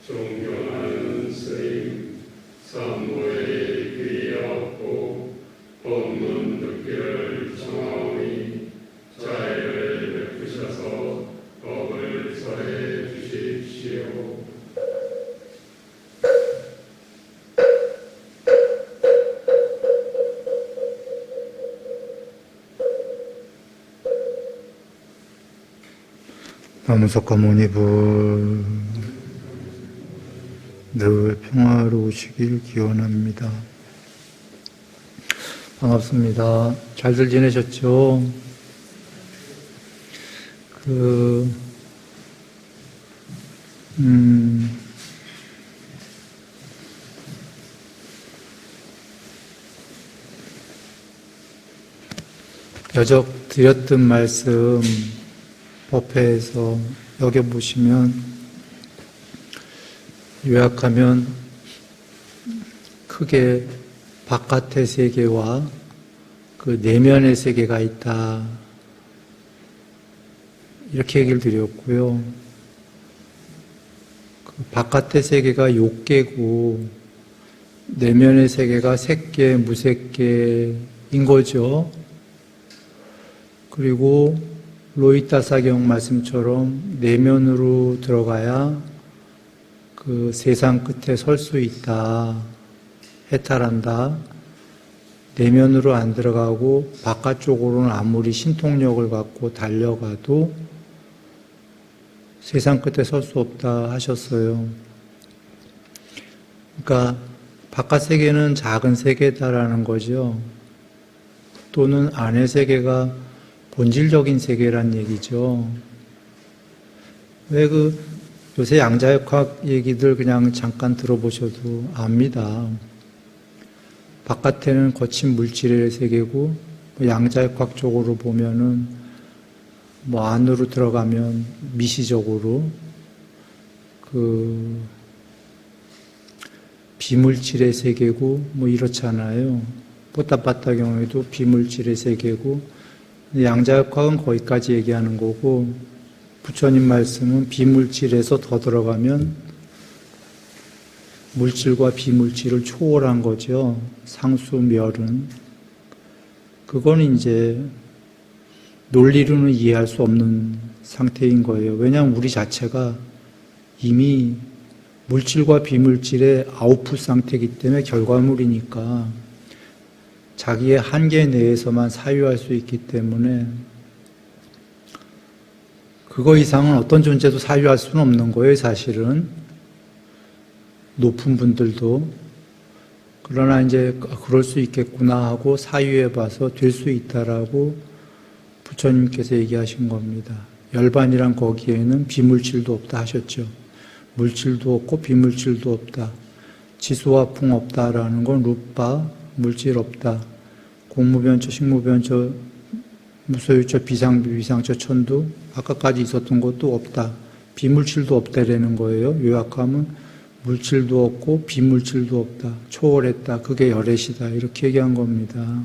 존경하는 스님, 사무에 귀하고 법문 듣기를 청하오니 자애를 베푸셔서 법을 설해 주십시오. 나무석가모니불 늘 평화로우시길 기원합니다. 반갑습니다. 잘들 지내셨죠? 여적 드렸던 말씀 법회에서 여겨보시면 요약하면 크게 바깥의 세계와 그 내면의 세계가 있다 이렇게 얘기를 드렸고요. 그 바깥의 세계가 욕계고 내면의 세계가 색계, 무색계인 거죠. 그리고 로이타사경 말씀처럼 내면으로 들어가야 그 세상 끝에 설 수 있다, 해탈한다. 내면으로 안 들어가고 바깥쪽으로는 아무리 신통력을 갖고 달려가도 세상 끝에 설 수 없다 하셨어요. 그러니까 바깥 세계는 작은 세계다라는 거죠. 또는 안의 세계가 본질적인 세계란 얘기죠. 왜 요새 양자역학 얘기들 그냥 잠깐 들어보셔도 압니다. 바깥에는 거친 물질의 세계고, 양자역학적으로 보면은, 안으로 들어가면 미시적으로, 비물질의 세계고, 이렇잖아요. 뽀따빠따 경우에도 비물질의 세계고, 양자역학은 거기까지 얘기하는 거고, 부처님 말씀은 비물질에서 더 들어가면 물질과 비물질을 초월한 거죠. 상수멸은. 그건 이제 논리로는 이해할 수 없는 상태인 거예요. 왜냐하면 우리 자체가 이미 물질과 비물질의 아웃풋 상태이기 때문에 결과물이니까 자기의 한계 내에서만 사유할 수 있기 때문에 그거 이상은 어떤 존재도 사유할 수는 없는 거예요, 사실은. 높은 분들도. 그러나 이제 그럴 수 있겠구나 하고 사유해봐서 될 수 있다라고 부처님께서 얘기하신 겁니다. 열반이란 거기에는 비물질도 없다 하셨죠. 물질도 없고 비물질도 없다. 지수와 풍 없다라는 건 루파, 물질 없다. 공무변처, 식무변처, 무소유처, 비상비, 비상처, 천두, 아까까지 있었던 것도 없다. 비물질도 없다라는 거예요. 요약하면 물질도 없고 비물질도 없다. 초월했다. 그게 열애시다. 이렇게 얘기한 겁니다.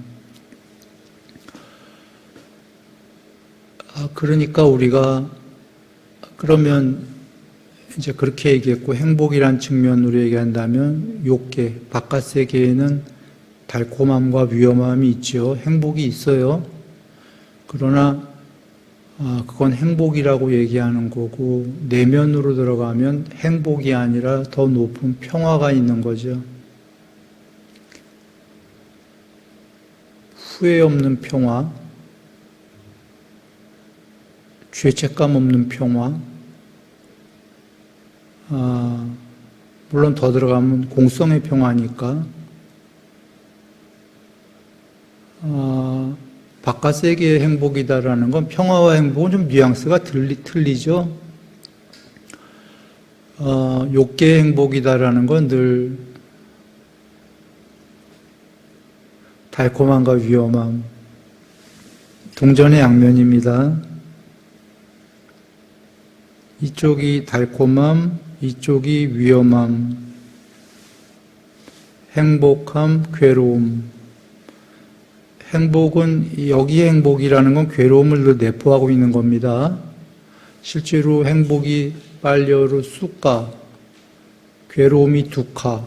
그러니까 우리가 그러면 이제 그렇게 얘기했고, 행복이란 측면으로 얘기한다면 욕계, 바깥 세계에는 달콤함과 위험함이 있죠. 행복이 있어요. 그러나 그건 행복이라고 얘기하는 거고, 내면으로 들어가면 행복이 아니라 더 높은 평화가 있는 거죠. 후회 없는 평화, 죄책감 없는 평화, 물론 더 들어가면 공성의 평화니까, 바깥 세계의 행복이다라는 건 평화와 행복은 좀 뉘앙스가 틀리죠. 욕계의 행복이다라는 건 늘 달콤함과 위험함, 동전의 양면입니다. 이쪽이 달콤함, 이쪽이 위험함, 행복함, 괴로움. 행복은, 여기의 행복이라는 건 괴로움을 늘 내포하고 있는 겁니다. 실제로 행복이 빨려로 쑥가, 괴로움이 두카,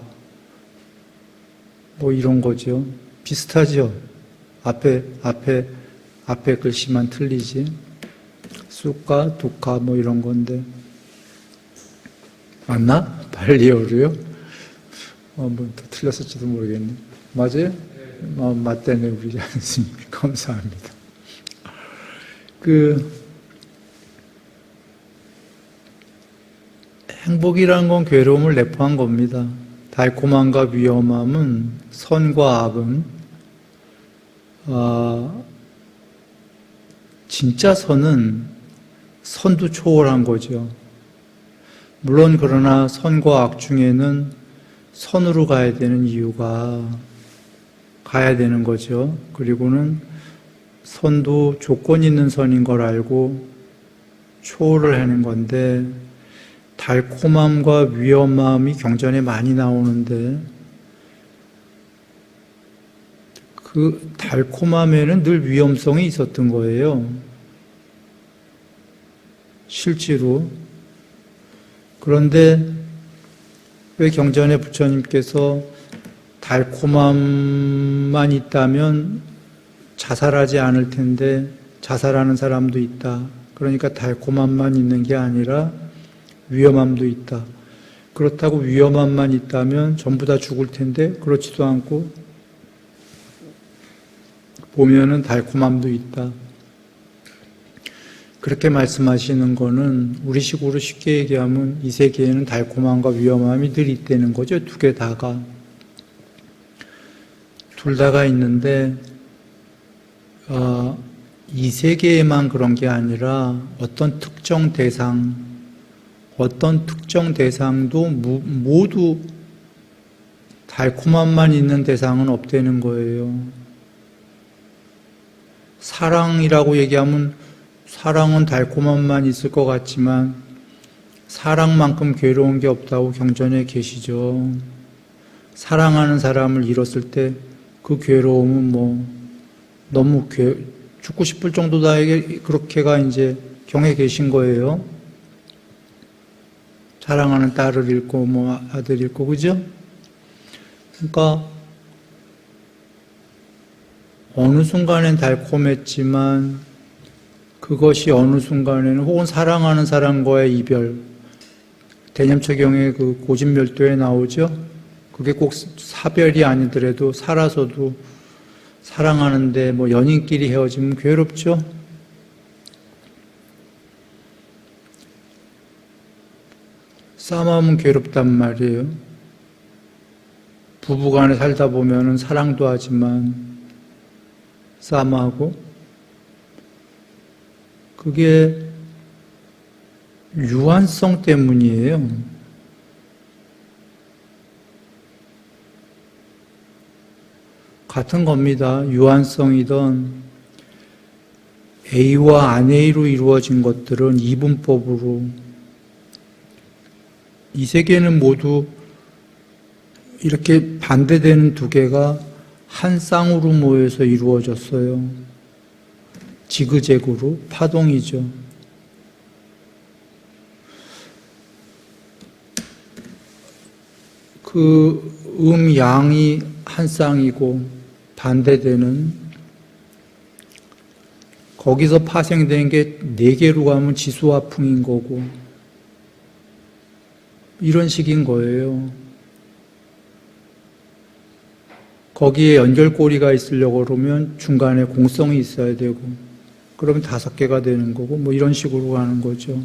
뭐 이런 거죠. 비슷하죠. 앞에 글씨만 틀리지. 수카, 두카 뭐 이런 건데. 맞나? 발리어로요? 뭐 더 틀렸을지도 모르겠네. 맞아요? 맞다네, 우리 안스님. 감사합니다. 행복이란 건 괴로움을 내포한 겁니다. 달콤함과 위험함은, 선과 악은, 진짜 선도 초월한 거죠. 물론 그러나 선과 악 중에는 선으로 가야 되는 이유가 가야 되는 거죠. 그리고는 선도 조건 있는 선인 걸 알고 초월을 하는 건데, 달콤함과 위험함이 경전에 많이 나오는데, 그 달콤함에는 늘 위험성이 있었던 거예요. 실제로. 그런데 왜 경전에 부처님께서 달콤함만 있다면 자살하지 않을 텐데 자살하는 사람도 있다. 그러니까 달콤함만 있는 게 아니라 위험함도 있다. 그렇다고 위험함만 있다면 전부 다 죽을 텐데 그렇지도 않고 보면은 달콤함도 있다. 그렇게 말씀하시는 거는 우리식으로 쉽게 얘기하면 이 세계에는 달콤함과 위험함이 늘 있다는 거죠. 두 개 다가. 둘 다가 있는데 이 세계에만 그런 게 아니라 어떤 특정 대상도 모두 달콤함만 있는 대상은 없다는 거예요. 사랑이라고 얘기하면 사랑은 달콤함만 있을 것 같지만 사랑만큼 괴로운 게 없다고 경전에 계시죠. 사랑하는 사람을 잃었을 때 그 괴로움은 뭐 너무 죽고 싶을 정도다. 그렇게가 이제 경에 계신 거예요. 사랑하는 딸을 잃고 뭐 아들 잃고, 그죠? 그러니까 어느 순간엔 달콤했지만 그것이 어느 순간에는 혹은 사랑하는 사람과의 이별, 대념처경의 그 고진멸도에 나오죠. 그게 꼭 사별이 아니더라도 살아서도 사랑하는데 뭐 연인끼리 헤어지면 괴롭죠. 싸움하면 괴롭단 말이에요. 부부간에 살다 보면은 사랑도 하지만 싸움하고, 그게 유한성 때문이에요. 같은 겁니다. 유한성이든 A와 안 A로 이루어진 것들은 이분법으로, 이 세계는 모두 이렇게 반대되는 두 개가 한 쌍으로 모여서 이루어졌어요. 지그재그로, 파동이죠. 그 양이 한 쌍이고 반대되는, 거기서 파생된 게 네 개로 가면 지수화풍인 거고, 이런 식인 거예요. 거기에 연결고리가 있으려고 그러면 중간에 공성이 있어야 되고, 그러면 5개가 되는 거고, 뭐 이런 식으로 가는 거죠.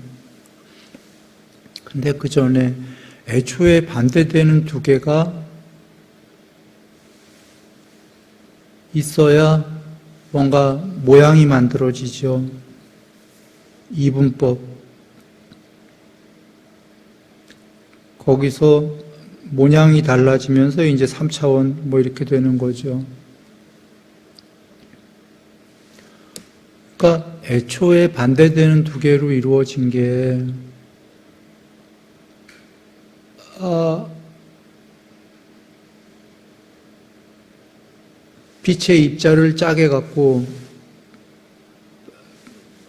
근데 그 전에 애초에 반대되는 두 개가 있어야 뭔가 모양이 만들어지죠. 이분법. 거기서 모양이 달라지면서 이제 3차원 뭐 이렇게 되는 거죠. 그러니까 애초에 반대되는 두 개로 이루어진 게 빛의 입자를 짜게 갖고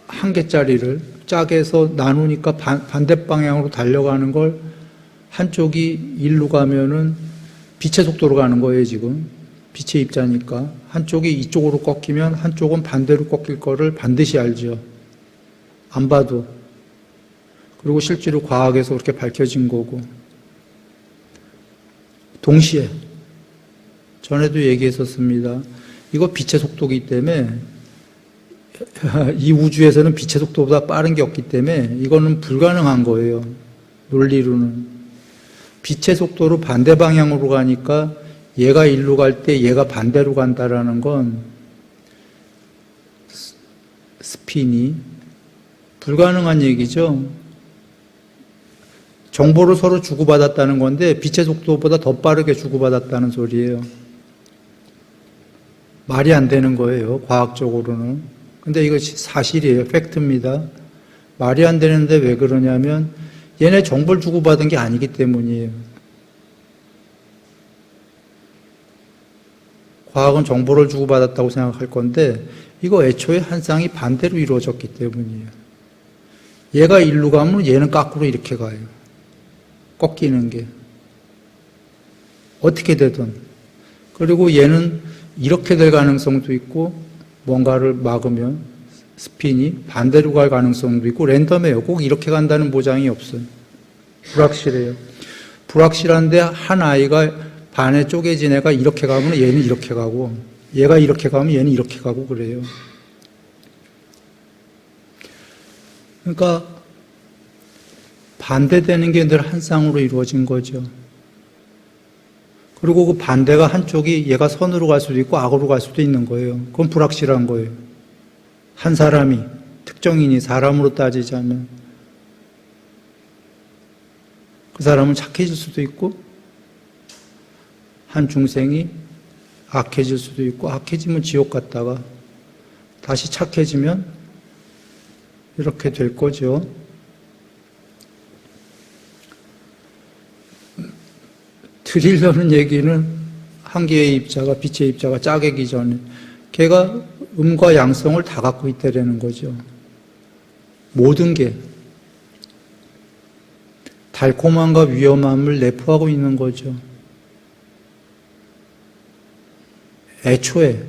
한 개짜리를 짜게 해서 나누니까 반대 방향으로 달려가는 걸 한쪽이 일로 가면은 빛의 속도로 가는 거예요, 지금. 빛의 입자니까. 한쪽이 이쪽으로 꺾이면 한쪽은 반대로 꺾일 거를 반드시 알죠. 안 봐도. 그리고 실제로 과학에서 그렇게 밝혀진 거고. 동시에, 전에도 얘기했었습니다. 이거 빛의 속도이기 때문에, 이 우주에서는 빛의 속도보다 빠른 게 없기 때문에, 이거는 불가능한 거예요. 논리로는. 빛의 속도로 반대 방향으로 가니까, 얘가 일로 갈 때 얘가 반대로 간다라는 건, 스핀이 불가능한 얘기죠. 정보를 서로 주고받았다는 건데 빛의 속도보다 더 빠르게 주고받았다는 소리예요. 말이 안 되는 거예요, 과학적으로는. 근데 이거 사실이에요, 팩트입니다. 말이 안 되는데 왜 그러냐면 얘네 정보를 주고받은 게 아니기 때문이에요. 과학은 정보를 주고받았다고 생각할 건데 이거 애초에 한 쌍이 반대로 이루어졌기 때문이에요. 얘가 일로 가면 얘는 거꾸로 이렇게 가요. 꺾이는 게. 어떻게 되든. 그리고 얘는 이렇게 될 가능성도 있고 뭔가를 막으면 스핀이 반대로 갈 가능성도 있고 랜덤해요. 꼭 이렇게 간다는 보장이 없어요. 불확실해요. 불확실한데 한 아이가 반에 쪼개진 애가 이렇게 가면 얘는 이렇게 가고 얘가 이렇게 가면 얘는 이렇게 가고 그래요. 그러니까 반대되는 게 늘 한 쌍으로 이루어진 거죠. 그리고 그 반대가 한쪽이 얘가 선으로 갈 수도 있고 악으로 갈 수도 있는 거예요. 그건 불확실한 거예요. 한 사람이, 특정인이 사람으로 따지자면 그 사람은 착해질 수도 있고 한 중생이 악해질 수도 있고 악해지면 지옥 갔다가 다시 착해지면 이렇게 될 거죠. 드리려는 얘기는 한 개의 입자가, 빛의 입자가 짜개기 전에 걔가 음과 양성을 다 갖고 있다라는 거죠. 모든 게 달콤함과 위험함을 내포하고 있는 거죠. 애초에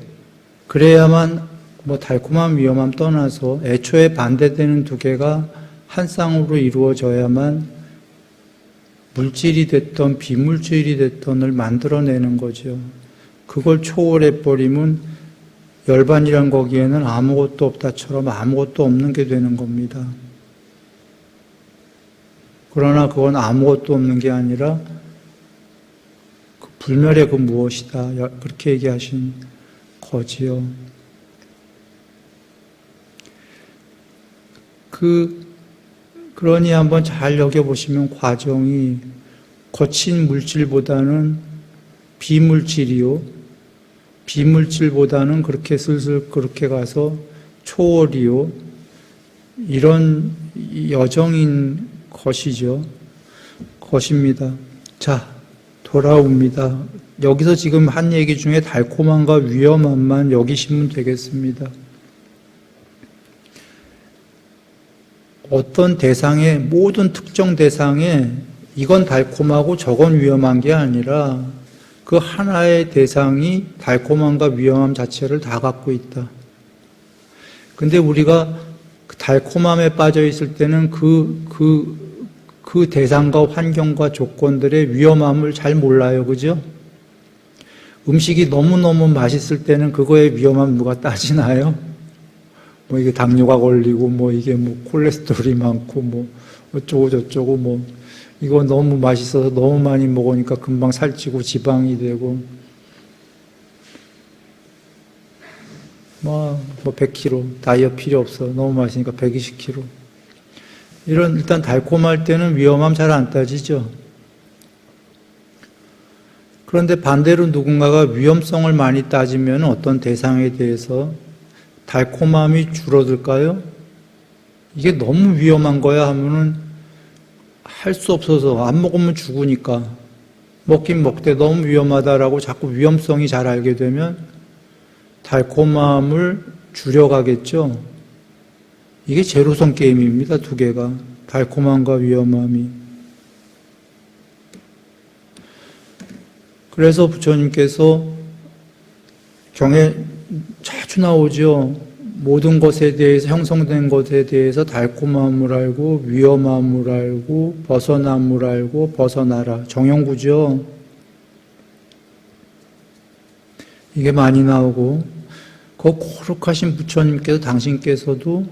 그래야만 뭐 달콤함, 위험함 떠나서 애초에 반대되는 두 개가 한 쌍으로 이루어져야만 물질이 됐던 비물질이 됐던을 만들어내는 거죠. 그걸 초월해버리면 열반이란 거기에는 아무것도 없다처럼 아무것도 없는 게 되는 겁니다. 그러나 그건 아무것도 없는 게 아니라 그 불멸의 그 무엇이다. 그렇게 얘기하신 거지요. 그러니 한번 잘 여겨보시면 과정이 거친 물질보다는 비물질이요. 비물질보다는 그렇게 슬슬 그렇게 가서 초월이요. 이런 여정인 것입니다. 자, 돌아옵니다. 여기서 지금 한 얘기 중에 달콤함과 위험함만 여기시면 되겠습니다. 어떤 대상에, 모든 특정 대상에 이건 달콤하고 저건 위험한 게 아니라 그 하나의 대상이 달콤함과 위험함 자체를 다 갖고 있다. 근데 우리가 달콤함에 빠져 있을 때는 그 대상과 환경과 조건들의 위험함을 잘 몰라요. 그죠? 음식이 너무너무 맛있을 때는 그거의 위험함 누가 따지나요? 뭐 이게 당뇨가 걸리고 뭐 이게 뭐 콜레스테롤이 많고 뭐 어쩌고 저쩌고 뭐 이거 너무 맛있어서 너무 많이 먹으니까 금방 살찌고 지방이 되고 뭐 100kg 다이어트 필요 없어. 너무 맛있으니까 120kg. 이런 일단 달콤할 때는 위험함 잘 안 따지죠. 그런데 반대로 누군가가 위험성을 많이 따지면 어떤 대상에 대해서 달콤함이 줄어들까요? 이게 너무 위험한 거야 하면은 할 수 없어서 안 먹으면 죽으니까 먹긴 먹되 너무 위험하다라고 자꾸 위험성이 잘 알게 되면 달콤함을 줄여가겠죠. 이게 제로섬 게임입니다. 두 개가. 달콤함과 위험함이. 그래서 부처님께서 경에 자주 나오죠. 모든 것에 대해서, 형성된 것에 대해서 달콤함을 알고 위험함을 알고 벗어남을 알고 벗어나라. 정형구죠. 이게 많이 나오고, 그 거룩하신 부처님께서, 당신께서도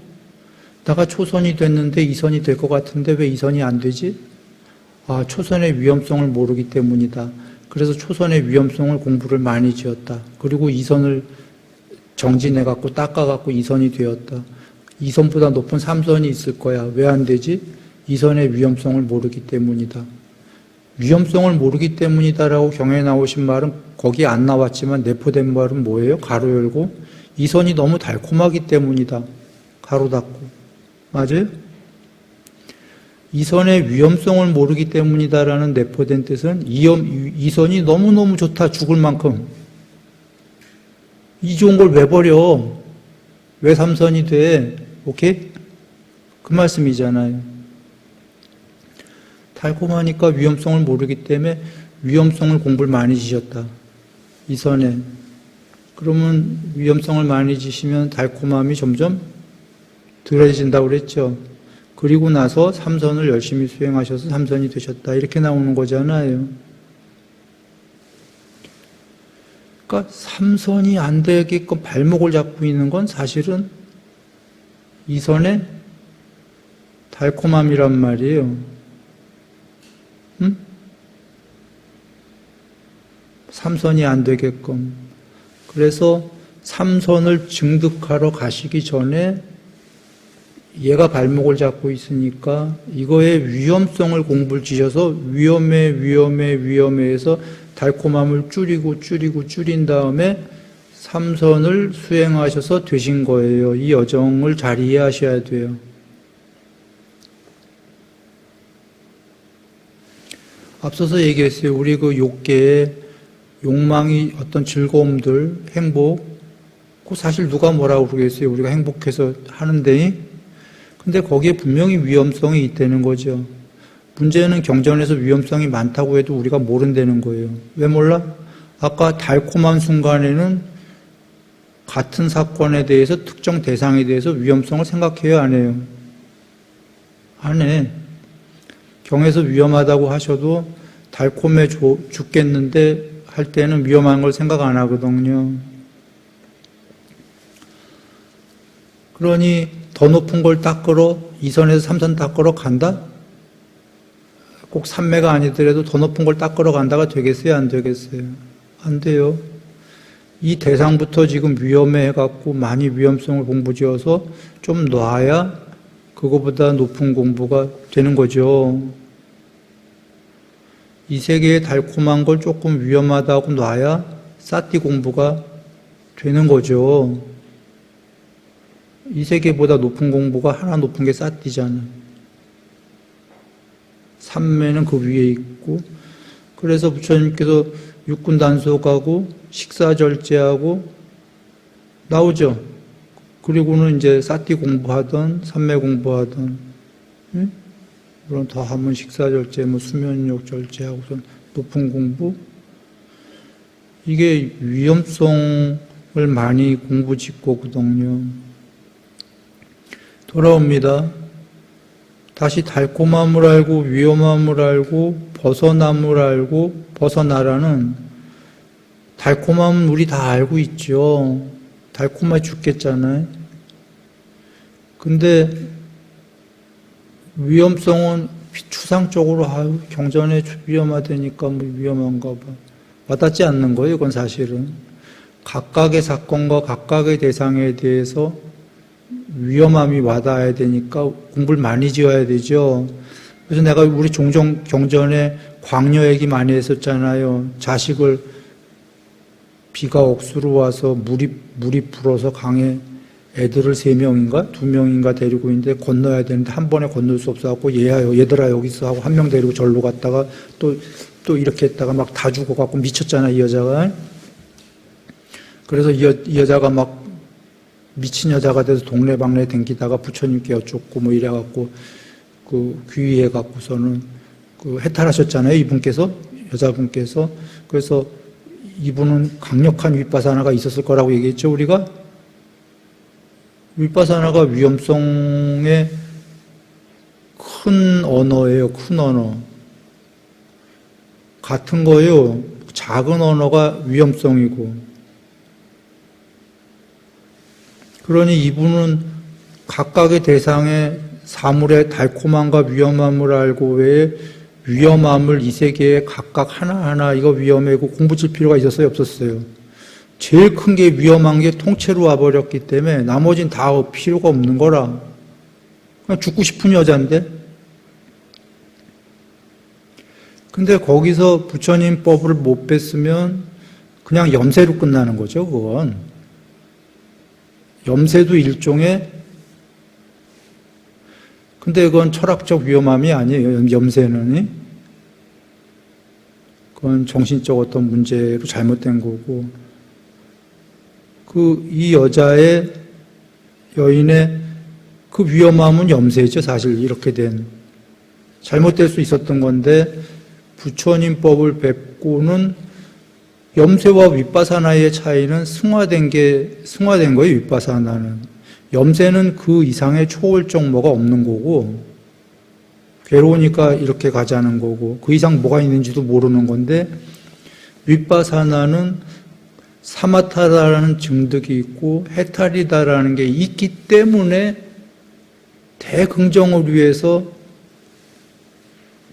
내가 초선이 됐는데 이선이 될 것 같은데 왜 이선이 안 되지? 아, 초선의 위험성을 모르기 때문이다. 그래서 초선의 위험성을 공부를 많이 지었다. 그리고 이선을 정진해갖고 닦아갖고 이선이 되었다. 이선보다 높은 삼선이 있을 거야. 왜 안 되지? 이선의 위험성을 모르기 때문이다. 위험성을 모르기 때문이다라고 경에 나오신 말은 거기 안 나왔지만 내포된 말은 뭐예요? 가로 열고 이선이 너무 달콤하기 때문이다. 가로 닫고. 맞아요? 이선의 위험성을 모르기 때문이다라는 내포된 뜻은 이선이 너무너무 좋다. 죽을 만큼. 이 좋은 걸 왜 버려? 왜 삼선이 돼? 오케이? 그 말씀이잖아요. 달콤하니까 위험성을 모르기 때문에 위험성을 공부를 많이 지셨다. 이선에. 그러면 위험성을 많이 지시면 달콤함이 점점 덜해진다고 그랬죠. 그리고 나서 삼선을 열심히 수행하셔서 삼선이 되셨다. 이렇게 나오는 거잖아요. 그러니까 삼선이 안 되게끔 발목을 잡고 있는 건 사실은 이선의 달콤함이란 말이에요. 응? 삼선이 안 되게끔. 그래서 삼선을 증득하러 가시기 전에 얘가 발목을 잡고 있으니까 이거의 위험성을 공부를 지셔서 위험해해서 달콤함을 줄인 다음에 삼선을 수행하셔서 되신 거예요. 이 여정을 잘 이해하셔야 돼요. 앞서서 얘기했어요. 우리 그 욕계에 욕망이 어떤 즐거움들, 행복, 그 사실 누가 뭐라고 그러겠어요. 우리가 행복해서 하는데, 근데 거기에 분명히 위험성이 있다는 거죠. 문제는 경전에서 위험성이 많다고 해도 우리가 모른다는 거예요. 왜 몰라? 아까 달콤한 순간에는 같은 사건에 대해서 특정 대상에 대해서 위험성을 생각해요, 안 해요? 안 해. 경에서 위험하다고 하셔도 달콤해 죽겠는데 할 때는 위험한 걸 생각 안 하거든요. 그러니 더 높은 걸 닦으러 2선에서 3선 닦으러 간다? 꼭 삼매가 아니더라도 더 높은 걸 닦으러 간다가 되겠어요? 안 되겠어요? 안 돼요. 이 대상부터 지금 위험해갖고 많이 위험성을 공부지어서 좀 놔야 그거보다 높은 공부가 되는 거죠. 이 세계의 달콤한 걸 조금 위험하다고 놔야 싸띠 공부가 되는 거죠. 이 세계보다 높은 공부가 하나 높은 게 싸띠잖아. 삼매는 그 위에 있고, 그래서 부처님께서 육군 단속하고 식사절제하고 나오죠. 그리고는 이제 싸띠 공부하던 삼매 공부하던, 응? 물론 더 하면 식사절제, 수면욕 절제하고선 높은 공부. 이게 위험성을 많이 공부 짓고거든요. 돌아옵니다. 다시 달콤함을 알고 위험함을 알고 벗어남을 알고 벗어나라는, 달콤함은 우리 다 알고 있죠. 달콤해 죽겠잖아요. 근데 위험성은 추상적으로 경전에 위험하다니까 위험한가 봐. 와닿지 않는 거예요. 이건 사실은 각각의 사건과 각각의 대상에 대해서 위험함이 와닿아야 되니까 공부를 많이 지어야 되죠. 그래서 내가 우리 종종 경전에 광녀 얘기 많이 했었잖아요. 자식을 비가 억수로 와서 물이 불어서 강에 애들을 3명인가 2명인가 데리고 있는데 건너야 되는데 한 번에 건널 수 없어갖고 얘들아 여기 있어 하고 한 명 데리고 절로 갔다가 또 이렇게 했다가 막 다 죽어갖고 미쳤잖아, 이 여자가. 그래서 이 여자가 막 미친 여자가 돼서 동네방네 댕기다가 부처님께 여쭙고 이래갖고 귀의해갖고서는 해탈하셨잖아요, 이분께서. 여자분께서. 그래서 이분은 강력한 윗바사나가 있었을 거라고 얘기했죠, 우리가? 윗바사나가 위험성의 큰 언어예요, 큰 언어. 같은 거예요. 작은 언어가 위험성이고. 그러니 이분은 각각의 대상의 사물의 달콤함과 위험함을 알고 왜 위험함을 이 세계에 각각 하나하나 이거 위험하고 공부칠 필요가 있었어요, 없었어요? 제일 큰 게 위험한 게 통째로 와버렸기 때문에 나머진 다 필요가 없는 거라. 그냥 죽고 싶은 여잔데. 근데 거기서 부처님 법을 못 뺐으면 그냥 염세로 끝나는 거죠, 그건. 염세도 일종의, 근데 그건 철학적 위험함이 아니에요, 염세는. 그건 정신적 어떤 문제로 잘못된 거고. 이 여인의 그 위험함은 염세죠, 사실 이렇게 된. 잘못될 수 있었던 건데, 부처님 법을 뵙고는 염세와 윗바사나의 차이는 승화된 거예요, 윗바사나는. 염세는 그 이상의 초월적 뭐가 없는 거고, 괴로우니까 이렇게 가자는 거고, 그 이상 뭐가 있는지도 모르는 건데, 윗바사나는 사마타라는 증득이 있고, 해탈이다라는 게 있기 때문에 대긍정을 위해서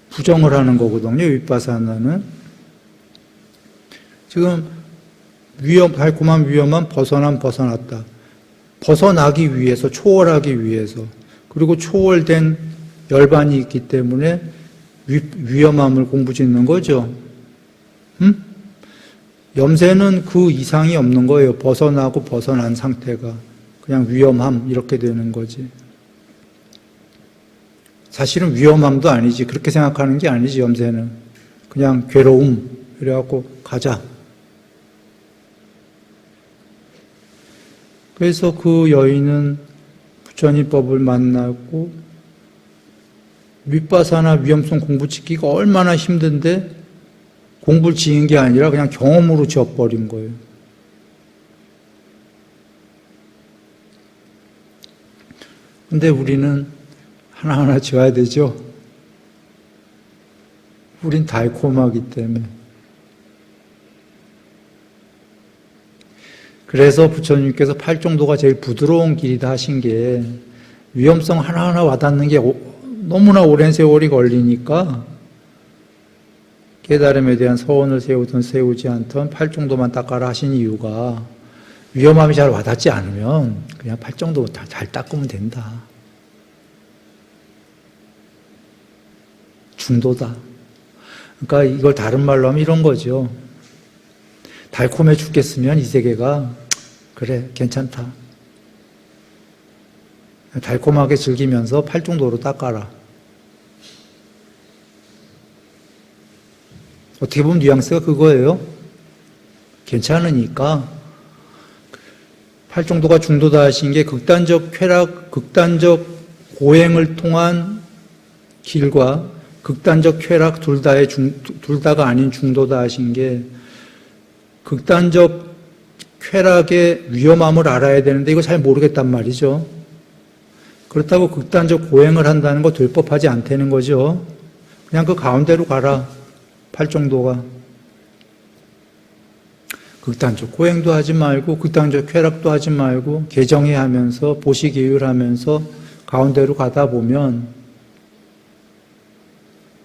부정을 하는 거거든요, 윗바사나는. 지금 달콤한 위험한 벗어났다. 벗어나기 위해서, 초월하기 위해서. 그리고 초월된 열반이 있기 때문에 위험함을 공부짓는 거죠. 염세는 그 이상이 없는 거예요. 벗어나고 벗어난 상태가. 그냥 위험함, 이렇게 되는 거지. 사실은 위험함도 아니지. 그렇게 생각하는 게 아니지, 염세는. 그냥 괴로움. 이래갖고 가자. 그래서 그 여인은 부처님 법을 만나고 윗바사나 위험성 공부 짓기가 얼마나 힘든데 공부를 지은 게 아니라 그냥 경험으로 지어버린 거예요. 근데 우리는 하나하나 지어야 되죠. 우린 달콤하기 때문에. 그래서 부처님께서 팔정도가 제일 부드러운 길이다 하신 게 위험성 하나하나 와닿는 게 너무나 오랜 세월이 걸리니까 깨달음에 대한 서원을 세우든 세우지 않든 팔정도만 닦아라 하신 이유가 위험함이 잘 와닿지 않으면 그냥 팔정도 잘 닦으면 된다. 중도다. 그러니까 이걸 다른 말로 하면 이런 거죠. 달콤해 죽겠으면 이 세계가 그래, 괜찮다. 달콤하게 즐기면서 팔정도로 닦아라. 어떻게 보면 뉘앙스가 그거예요. 괜찮으니까. 팔정도가 중도다 하신 게 극단적 쾌락, 극단적 고행을 통한 길과 극단적 쾌락 둘 다가 아닌 중도다 하신 게 극단적 쾌락의 위험함을 알아야 되는데 이거 잘 모르겠단 말이죠. 그렇다고 극단적 고행을 한다는 거 될 법하지 않다는 거죠. 그냥 그 가운데로 가라. 팔정도가. 극단적 고행도 하지 말고 극단적 쾌락도 하지 말고 개정해 하면서 보시기율하면서 가운데로 가다 보면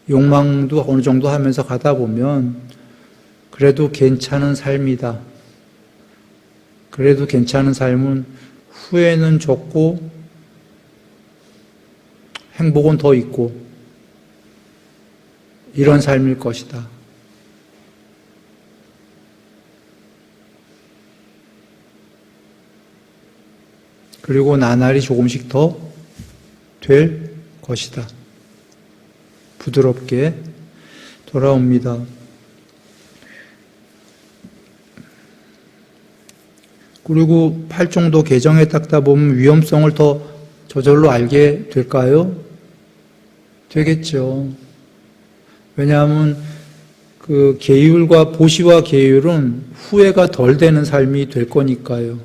욕망도 어느 정도 하면서 가다 보면 그래도 괜찮은 삶이다. 그래도 괜찮은 삶은 후회는 적고 행복은 더 있고 이런 삶일 것이다. 그리고 나날이 조금씩 더 될 것이다. 부드럽게 돌아옵니다. 그리고 팔정도 개정에 닦다 보면 위험성을 더 저절로 알게 될까요? 되겠죠. 왜냐하면 그 계율과 보시와 계율은 후회가 덜 되는 삶이 될 거니까요.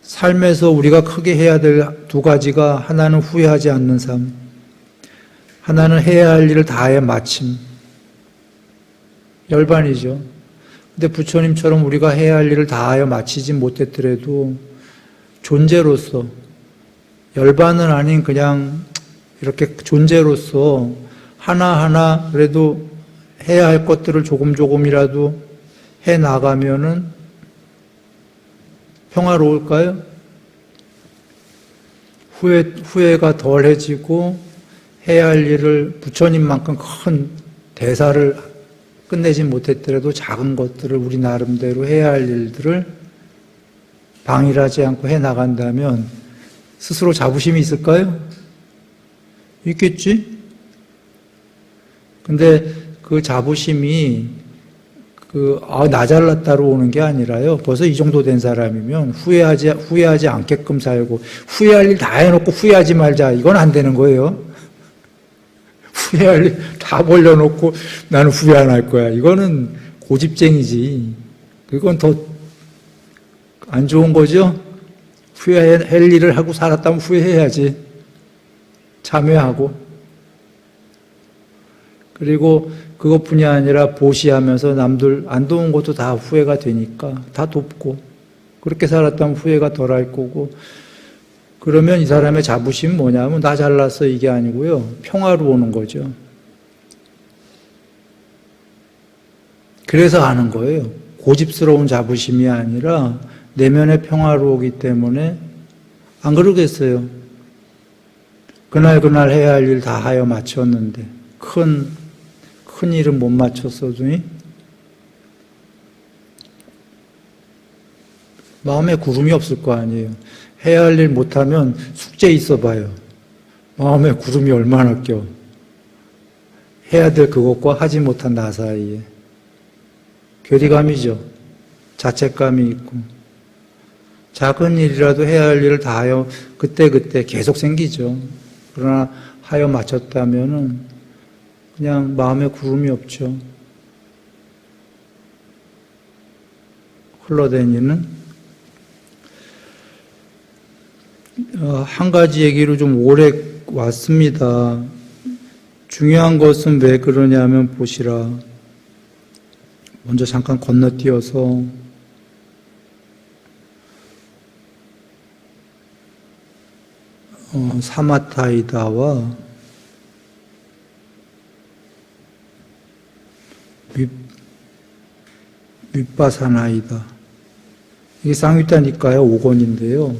삶에서 우리가 크게 해야 될 두 가지가 하나는 후회하지 않는 삶, 하나는 해야 할 일을 다해 마침. 열반이죠. 근데 부처님처럼 우리가 해야 할 일을 다하여 마치지 못했더라도 존재로서 열반은 아닌 그냥 이렇게 존재로서 하나하나 그래도 해야 할 것들을 조금이라도 해 나가면은 평화로울까요? 후회가 덜해지고 해야 할 일을 부처님만큼 큰 대사를 끝내지 못했더라도 작은 것들을 우리 나름대로 해야 할 일들을 방일하지 않고 해 나간다면 스스로 자부심이 있을까요? 있겠지? 근데 그 자부심이 나 잘났다로 오는 게 아니라요. 벌써 이 정도 된 사람이면 후회하지 않게끔 살고, 후회할 일 다 해놓고 후회하지 말자. 이건 안 되는 거예요. 후회할 일 다 벌려놓고 나는 후회 안 할 거야. 이거는 고집쟁이지. 그건 더 안 좋은 거죠? 후회할 일을 하고 살았다면 후회해야지. 참회하고. 그리고 그것뿐이 아니라 보시하면서 남들 안 도운 것도 다 후회가 되니까 다 돕고, 그렇게 살았다면 후회가 덜 할 거고. 그러면 이 사람의 자부심은 뭐냐면 나 잘났어 이게 아니고요, 평화로우는 거죠. 그래서 하는 거예요. 고집스러운 자부심이 아니라 내면의 평화로우기 때문에. 안 그러겠어요? 그날 해야 할 일 다 하여 마쳤는데 큰 일은 못 마쳤어도 마음에 구름이 없을 거 아니에요. 해야 할 일 못하면 숙제 있어 봐요. 마음에 구름이 얼마나 껴. 해야 될 그것과 하지 못한 나 사이에 괴리감이죠. 자책감이 있고. 작은 일이라도 해야 할 일을 다 하여 그때 계속 생기죠. 그러나 하여 마쳤다면은 그냥 마음에 구름이 없죠. 흘러다니는. 한 가지 얘기로 좀 오래 왔습니다. 중요한 것은 왜 그러냐면 보시라. 먼저 잠깐 건너뛰어서 사마타이다와 윗바사나이다. 이게 쌍유타니까요 5권인데요.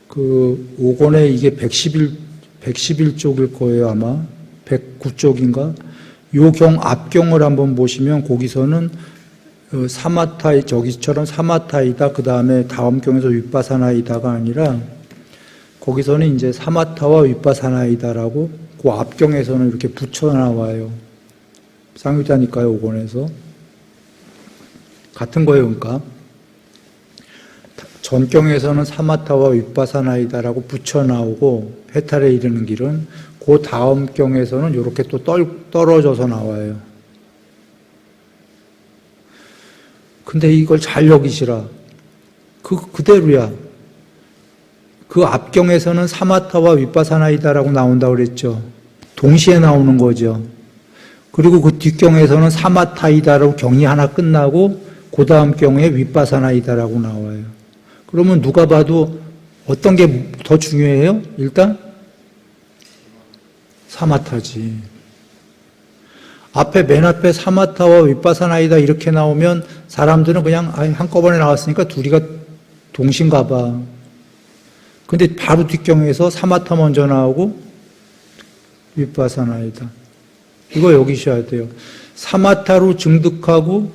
그 5권에 이게 111쪽일 거예요 아마. 109쪽인가? 요 경 앞경을 한번 보시면 거기서는 사마타이, 저기처럼 사마타이다, 그 다음에 다음 경에서 윗바사나이다가 아니라 거기서는 이제 사마타와 윗바사나이다라고 그 앞경에서는 이렇게 붙여 나와요. 쌍유타니까요 5권에서. 같은 거예요. 그러니까 전경에서는 사마타와 윗바사나이다라고 붙여 나오고 해탈에 이르는 길은 그 다음 경에서는 이렇게 또 떨어져서 나와요. 근데 이걸 잘 여기시라. 그대로야. 그 앞경에서는 사마타와 윗바사나이다라고 나온다고 그랬죠. 동시에 나오는 거죠. 그리고 그 뒷경에서는 사마타이다라고 경이 하나 끝나고 그 다음 경에 윗바사나이다라고 나와요. 그러면 누가 봐도 어떤 게 더 중요해요? 일단 사마타지. 맨 앞에 사마타와 윗바사나이다 이렇게 나오면 사람들은 그냥 한꺼번에 나왔으니까 둘이가 동시인가 봐. 근데 바로 뒷경에서 사마타 먼저 나오고 윗바사나이다. 이거 여기셔야 돼요. 사마타로 증득하고,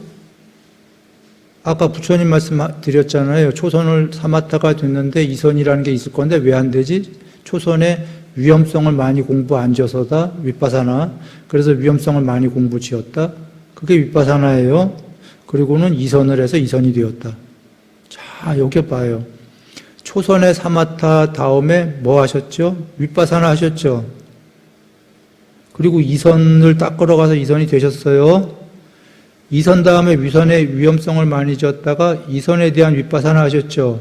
아까 부처님 말씀 드렸잖아요. 초선을 사마타가 됐는데 이선이라는 게 있을 건데 왜 안 되지? 초선에 위험성을 많이 공부 안 지어서다. 윗바사나. 그래서 위험성을 많이 공부 지었다. 그게 윗바사나예요. 그리고는 이선을 해서 이선이 되었다. 자, 여기 봐요. 초선의 사마타 다음에 뭐 하셨죠? 윗바사나 하셨죠? 그리고 이선을 딱 걸어가서 이선이 되셨어요. 이선 다음에 위선의 위험성을 많이 졌다가 이선에 대한 윗바사나 하셨죠.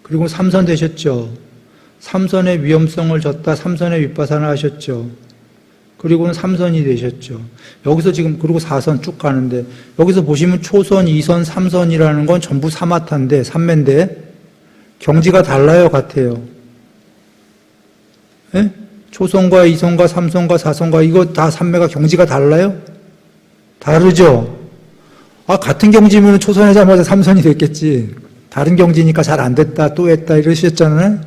그리고 삼선 되셨죠. 삼선의 위험성을 졌다 삼선의 윗바사나 하셨죠. 그리고는 삼선이 되셨죠. 여기서 지금 그리고 사선 쭉 가는데 여기서 보시면 초선, 이선, 삼선이라는 건 전부 사마타인데 삼매인데 경지가 달라요, 같아요. 예? 초선과 이선과 삼선과 사선과 이거 다 삼매가 경지가 달라요? 다르죠? 같은 경지면 초선하자마자 삼선이 됐겠지. 다른 경지니까 잘 안 됐다, 또 했다, 이러셨잖아요?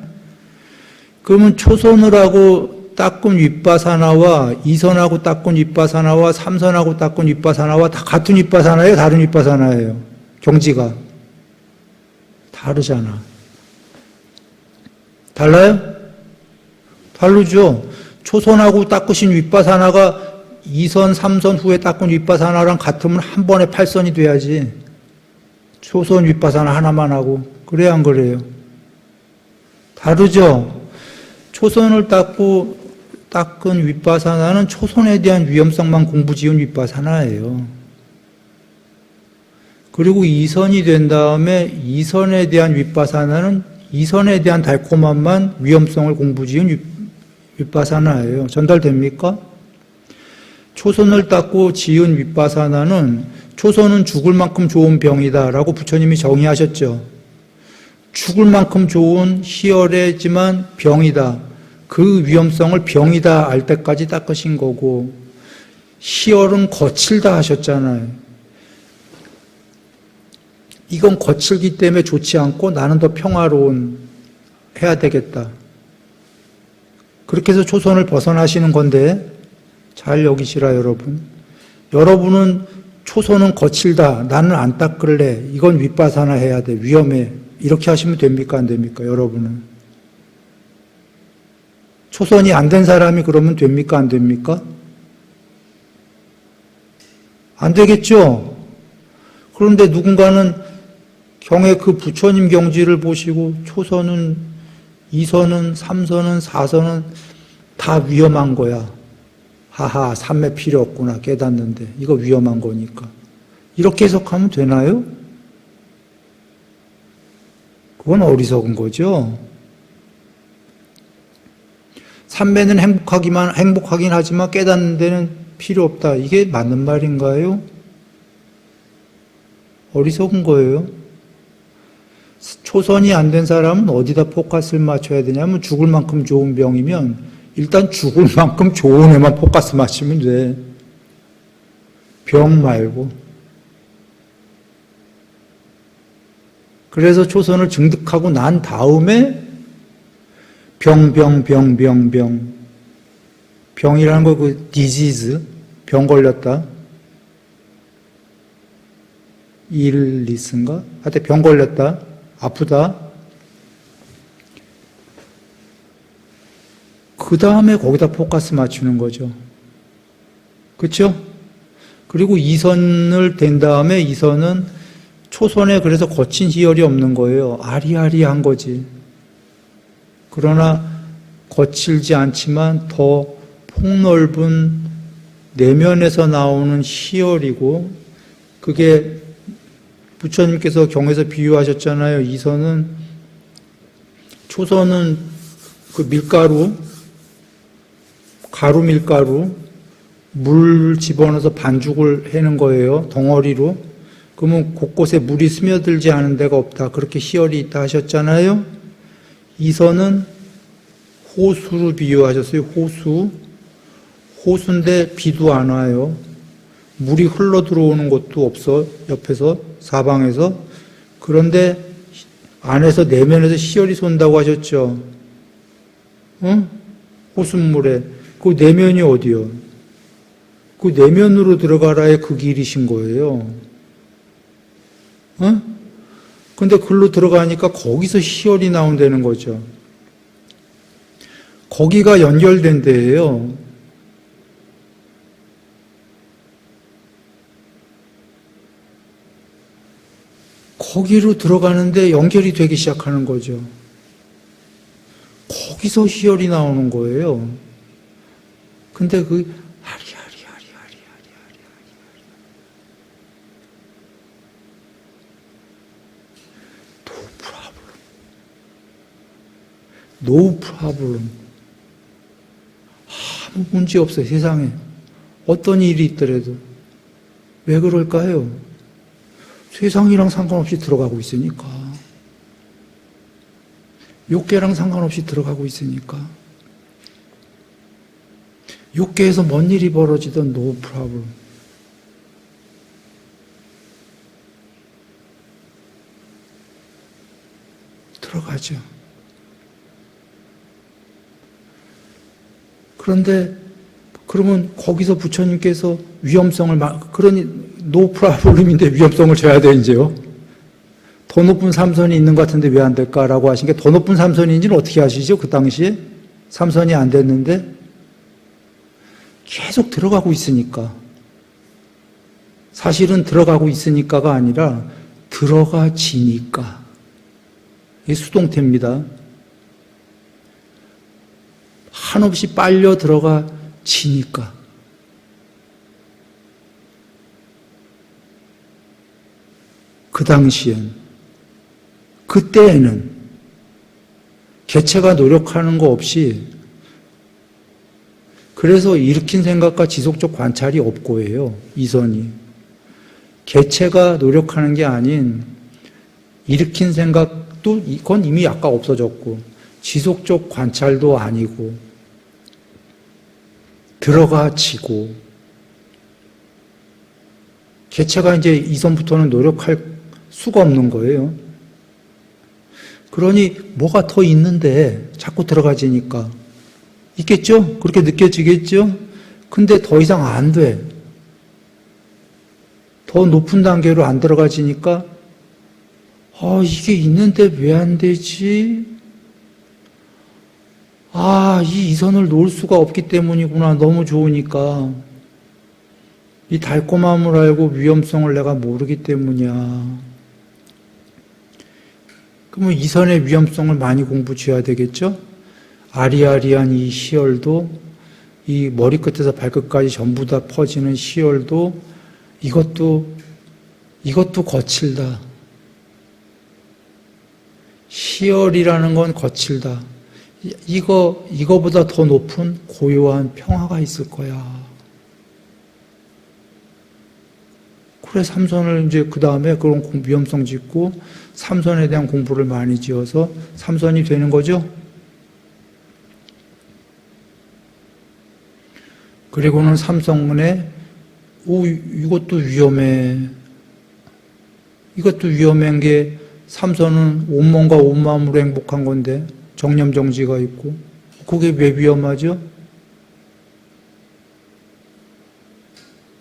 그러면 초선을 하고 닦은 윗바사나와 이선하고 닦은 윗바사나와 삼선하고 닦은 윗바사나와 다 같은 윗바사나예요? 다른 윗바사나예요? 경지가. 다르잖아. 달라요? 다르죠? 초선하고 닦으신 윗바사나가 2선, 3선 후에 닦은 윗바사나랑 같으면 한 번에 8선이 돼야지. 초선 윗바사나 하나만 하고. 그래야 안 그래요? 다르죠? 초선을 닦은 윗바사나는 초선에 대한 위험성만 공부 지은 윗바사나예요. 그리고 2선이 된 다음에 2선에 대한 윗바사나는 2선에 대한 달콤함만 위험성을 공부 지은 윗바사나예요. 전달됩니까? 초선을 닦고 지은 윗바사나는 초선은 죽을 만큼 좋은 병이다라고 부처님이 정의하셨죠. 죽을 만큼 좋은 희열이지만 병이다. 그 위험성을 병이다 알 때까지 닦으신 거고 희열은 거칠다 하셨잖아요. 이건 거칠기 때문에 좋지 않고 나는 더 평화로운 해야 되겠다. 그렇게 해서 초선을 벗어나시는 건데 잘 여기시라 여러분. 여러분은 초선은 거칠다. 나는 안 닦을래. 이건 윗바사나 해야 돼. 위험해. 이렇게 하시면 됩니까? 안 됩니까? 여러분은. 초선이 안 된 사람이 그러면 됩니까? 안 됩니까? 안 되겠죠? 그런데 누군가는 경에 그 부처님 경지를 보시고 초선은, 이선은, 삼선은, 사선은 다 위험한 거야. 하하, 삼매 필요 없구나. 깨닫는데. 이거 위험한 거니까. 이렇게 해석하면 되나요? 그건 어리석은 거죠. 삼매는 행복하긴 하지만 깨닫는 데는 필요 없다. 이게 맞는 말인가요? 어리석은 거예요. 초선이 안 된 사람은 어디다 포커스를 맞춰야 되냐면 죽을 만큼 좋은 병이면 일단 죽을 만큼 좋은 애만 포커스 맞추면 돼. 병 말고. 그래서 초선을 증득하고 난 다음에 병이라는 거 그 disease, 병 걸렸다. 일리스인가? 하여튼 병 걸렸다. 아프다. 그 다음에 거기다 포커스 맞추는 거죠. 그렇죠? 그리고 이선을 된 다음에 이선은 초선에 그래서 거친 희열이 없는 거예요. 아리아리한 거지. 그러나 거칠지 않지만 더 폭넓은 내면에서 나오는 희열이고 그게 부처님께서 경에서 비유하셨잖아요. 이선은 초선은 그 밀가루, 가루 밀가루, 물 집어넣어서 반죽을 해는 거예요. 덩어리로. 그러면 곳곳에 물이 스며들지 않은 데가 없다. 그렇게 희열이 있다 하셨잖아요. 이선은 호수로 비유하셨어요. 호수. 호수인데 비도 안 와요. 물이 흘러 들어오는 곳도 없어. 옆에서, 사방에서. 그런데 안에서, 내면에서 희열이 쏜다고 하셨죠. 응? 호수물에. 그 내면이 어디요? 그 내면으로 들어가라의 그 길이신 거예요. 응? 근데 글로 들어가니까 거기서 희열이 나온다는 거죠. 거기가 연결된 데예요. 거기로 들어가는데 연결이 되기 시작하는 거죠. 거기서 희열이 나오는 거예요. 근데 그 No problem. 아무 문제 없어요, 세상에. 어떤 일이 있더라도. 왜 그럴까요? 세상이랑 상관없이 들어가고 있으니까. 욕계랑 상관없이 들어가고 있으니까. 욕계에서 뭔 일이 벌어지든 no problem. 들어가죠. 그런데 그러면 거기서 부처님께서 위험성을 그러니 노 프라블럼인데 위험성을 줘야 돼 이제요. 더 높은 삼선이 있는 것 같은데 왜 안 될까라고 하신 게 더 높은 삼선인지는 어떻게 아시죠? 그 당시에 삼선이 안 됐는데 계속 들어가고 있으니까. 사실은 들어가고 있으니까가 아니라 들어가지니까. 이게 수동태입니다. 한없이 빨려 들어가지니까. 그 당시엔, 그때에는 개체가 노력하는 거 없이, 그래서 일으킨 생각과 지속적 관찰이 없고예요, 이선이. 개체가 노력하는 게 아닌 일으킨 생각도 이건 이미 아까 없어졌고 지속적 관찰도 아니고 들어가지고 개체가 이제 이선부터는 노력할 수가 없는 거예요. 그러니 뭐가 더 있는데 자꾸 들어가지니까 있겠죠? 그렇게 느껴지겠죠? 근데 더 이상 안 돼. 더 높은 단계로 안 들어가지니까 이게 있는데 왜 안 되지? 이 이선을 놓을 수가 없기 때문이구나. 너무 좋으니까. 이 달콤함을 알고 위험성을 내가 모르기 때문이야. 그러면 이선의 위험성을 많이 공부 지어야 되겠죠? 아리아리한 이 희열도, 이 머리끝에서 발끝까지 전부 다 퍼지는 희열도, 이것도 거칠다. 희열이라는 건 거칠다. 이거보다 더 높은 고요한 평화가 있을 거야. 그래, 삼선을 이제 그 다음에 그런 위험성 짓고, 삼선에 대한 공부를 많이 지어서 삼선이 되는 거죠. 그리고는 삼성문에, 이것도 위험해. 이것도 위험한 게, 삼선은 온몸과 온마음으로 행복한 건데, 정념정지가 있고, 그게 왜 위험하죠?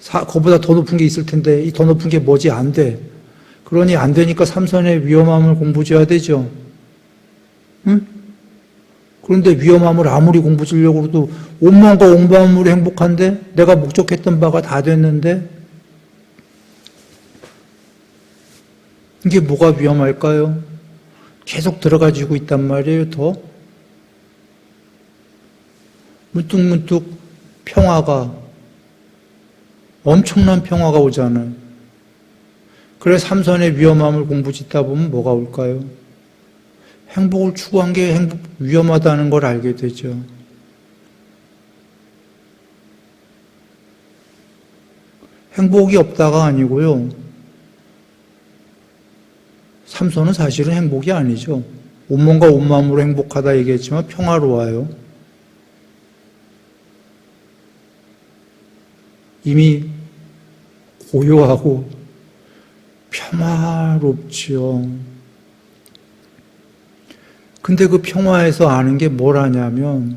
그거보다 더 높은 게 있을 텐데, 이 더 높은 게 뭐지? 안 돼. 그러니 안 되니까 삼선의 위험함을 공부해야 되죠. 응? 그런데 위험함을 아무리 공부하려고 해도 온마음과 온마음으로 행복한데, 내가 목적했던 바가 다 됐는데, 이게 뭐가 위험할까요? 계속 들어가지고 있단 말이에요, 더. 문득문득 엄청난 평화가 오잖아요. 그래, 삼선의 위험함을 공부 짓다 보면 뭐가 올까요? 행복을 추구한 게 위험하다는 걸 알게 되죠. 행복이 없다가 아니고요. 삼선은 사실은 행복이 아니죠. 온몸과 온마음으로 행복하다 얘기했지만 평화로워요. 이미 고요하고 평화롭지요. 근데 그 평화에서 아는 게 뭐라냐면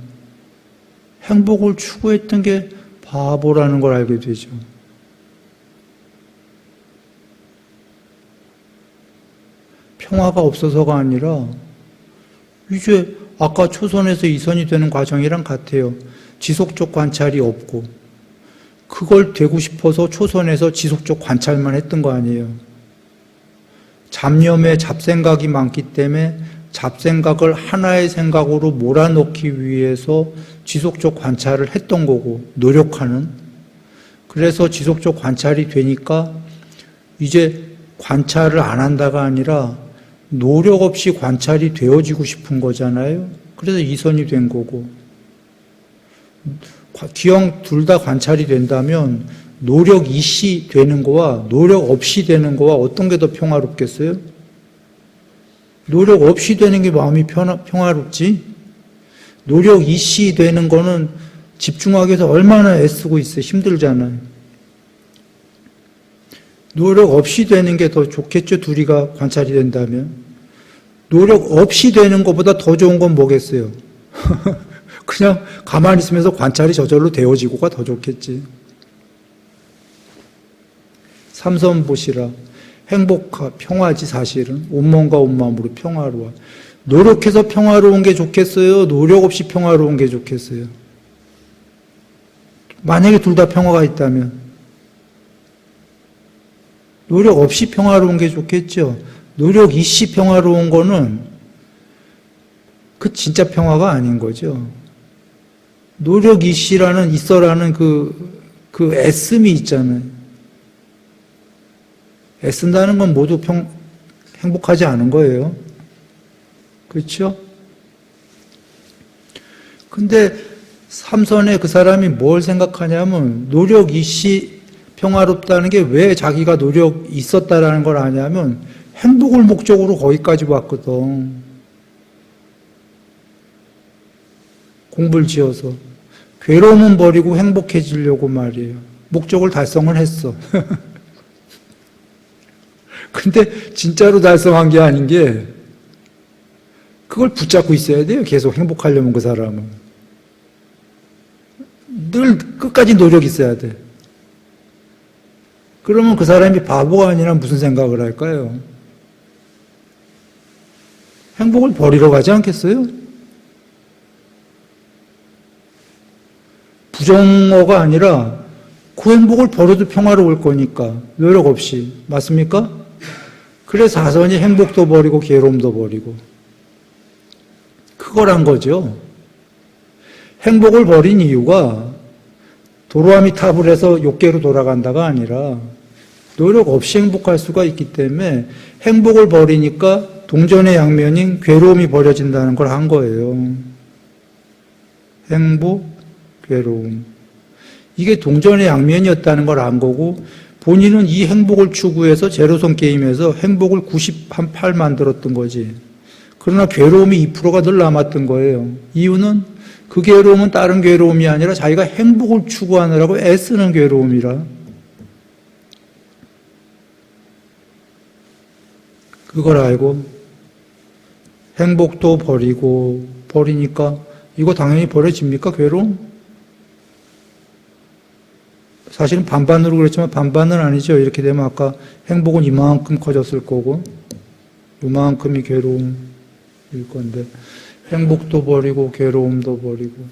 행복을 추구했던 게 바보라는 걸 알게 되죠. 평화가 없어서가 아니라 이제 아까 초선에서 이선이 되는 과정이랑 같아요. 지속적 관찰이 없고 그걸 되고 싶어서 초선에서 지속적 관찰만 했던 거 아니에요. 잡념에 잡생각이 많기 때문에 잡생각을 하나의 생각으로 몰아넣기 위해서 지속적 관찰을 했던 거고, 노력하는. 그래서 지속적 관찰이 되니까 이제 관찰을 안 한다가 아니라 노력 없이 관찰이 되어지고 싶은 거잖아요. 그래서 이선이 된 거고. 기왕 둘 다 관찰이 된다면 노력 이시 되는 거와 노력 없이 되는 거와 어떤 게 더 평화롭겠어요? 노력 없이 되는 게 마음이 평화롭지? 노력 이시 되는 거는 집중하기 위해서 얼마나 애쓰고 있어요. 힘들잖아요. 노력 없이 되는 게 더 좋겠죠. 둘이가 관찰이 된다면. 노력 없이 되는 것보다 더 좋은 건 뭐겠어요? 그냥 가만히 있으면서 관찰이 저절로 되어지고가 더 좋겠지. 삼선 보시라. 평화지 사실은. 온몸과 온마음으로 평화로워. 노력해서 평화로운 게 좋겠어요? 노력 없이 평화로운 게 좋겠어요? 만약에 둘 다 평화가 있다면 노력 없이 평화로운 게 좋겠죠. 노력 이시 평화로운 거는 그 진짜 평화가 아닌 거죠. 노력 이시라는 있어라는 그 애씀이 있잖아요. 애쓴다는 건 모두 행복하지 않은 거예요. 그렇죠? 근데 삼선에 그 사람이 뭘 생각하냐면 노력 이시 평화롭다는 게 왜 자기가 노력 있었다라는 걸 아냐면 행복을 목적으로 거기까지 왔거든. 공부를 지어서. 괴로움은 버리고 행복해지려고 말이에요. 목적을 달성을 했어. 근데 진짜로 달성한 게 아닌 게 그걸 붙잡고 있어야 돼요. 계속 행복하려면 그 사람은. 늘 끝까지 노력이 있어야 돼. 그러면 그 사람이 바보가 아니라 무슨 생각을 할까요? 행복을 버리러 가지 않겠어요? 부정어가 아니라 그 행복을 버려도 평화로울 거니까 노력 없이. 맞습니까? 그래서 사선이 행복도 버리고 괴로움도 버리고 그거란 거죠. 행복을 버린 이유가 도로아미 탑을 해서 욕계로 돌아간다가 아니라 노력 없이 행복할 수가 있기 때문에 행복을 버리니까 동전의 양면인 괴로움이 버려진다는 걸 한 거예요. 행복, 괴로움. 이게 동전의 양면이었다는 걸 안 거고 본인은 이 행복을 추구해서 제로섬 게임에서 행복을 98 만들었던 거지. 그러나 괴로움이 2%가 늘 남았던 거예요. 이유는 그 괴로움은 다른 괴로움이 아니라 자기가 행복을 추구하느라고 애쓰는 괴로움이라. 그걸 알고 행복도 버리니까 이거 당연히 버려집니까? 괴로움? 사실은 반반으로 그랬지만 반반은 아니죠. 이렇게 되면 아까 행복은 이만큼 커졌을 거고 이만큼이 괴로움일 건데 행복도 버리고 괴로움도 버리고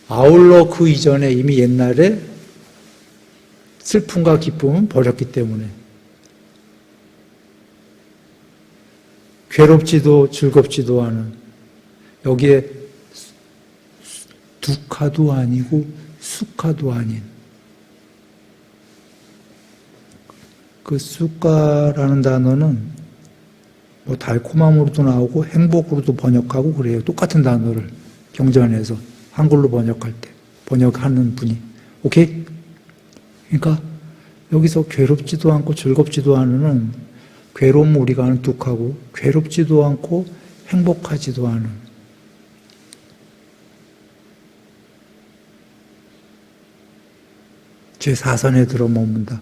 아울러 그 이전에 이미 옛날에 슬픔과 기쁨은 버렸기 때문에 괴롭지도 즐겁지도 않은 여기에 두카도 아니고 수카도 아닌 그 수카라는 단어는 뭐 달콤함으로도 나오고 행복으로도 번역하고 그래요. 똑같은 단어를 경전에서 한글로 번역할 때 번역하는 분이. 오케이? 그러니까 여기서 괴롭지도 않고 즐겁지도 않은 괴로움 우리가 아는 뚝하고 괴롭지도 않고 행복하지도 않은 제4선에 들어 머문다.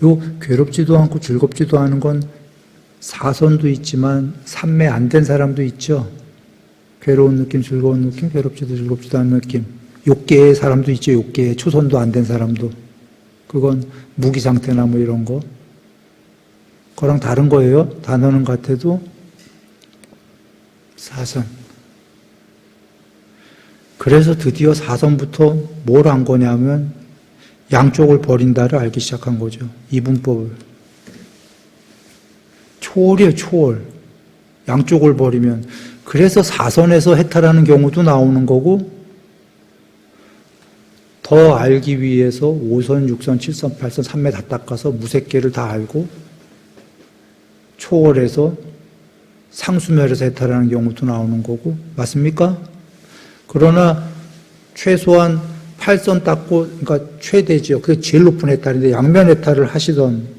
요 괴롭지도 않고 즐겁지도 않은 건 4선도 있지만 삼매 안 된 사람도 있죠. 괴로운 느낌, 즐거운 느낌, 괴롭지도 즐겁지도 않은 느낌. 욕계의 사람도 있죠. 욕계의 초선도 안 된 사람도. 그건 무기 상태나 뭐 이런 거. 그거랑 다른 거예요. 단어는 같아도 4선. 그래서 드디어 4선부터 뭘 한 거냐면 양쪽을 버린다를 알기 시작한 거죠. 이분법을. 초월이에요, 초월. 양쪽을 버리면. 그래서 사선에서 해탈하는 경우도 나오는 거고, 더 알기 위해서 5선, 6선, 7선, 8선, 3매 다 닦아서 무색계를 다 알고, 초월해서 상수멸에서 해탈하는 경우도 나오는 거고, 맞습니까? 그러나 최소한 8선 닦고, 그러니까 최대죠. 그게 제일 높은 해탈인데 양면 해탈을 하시던,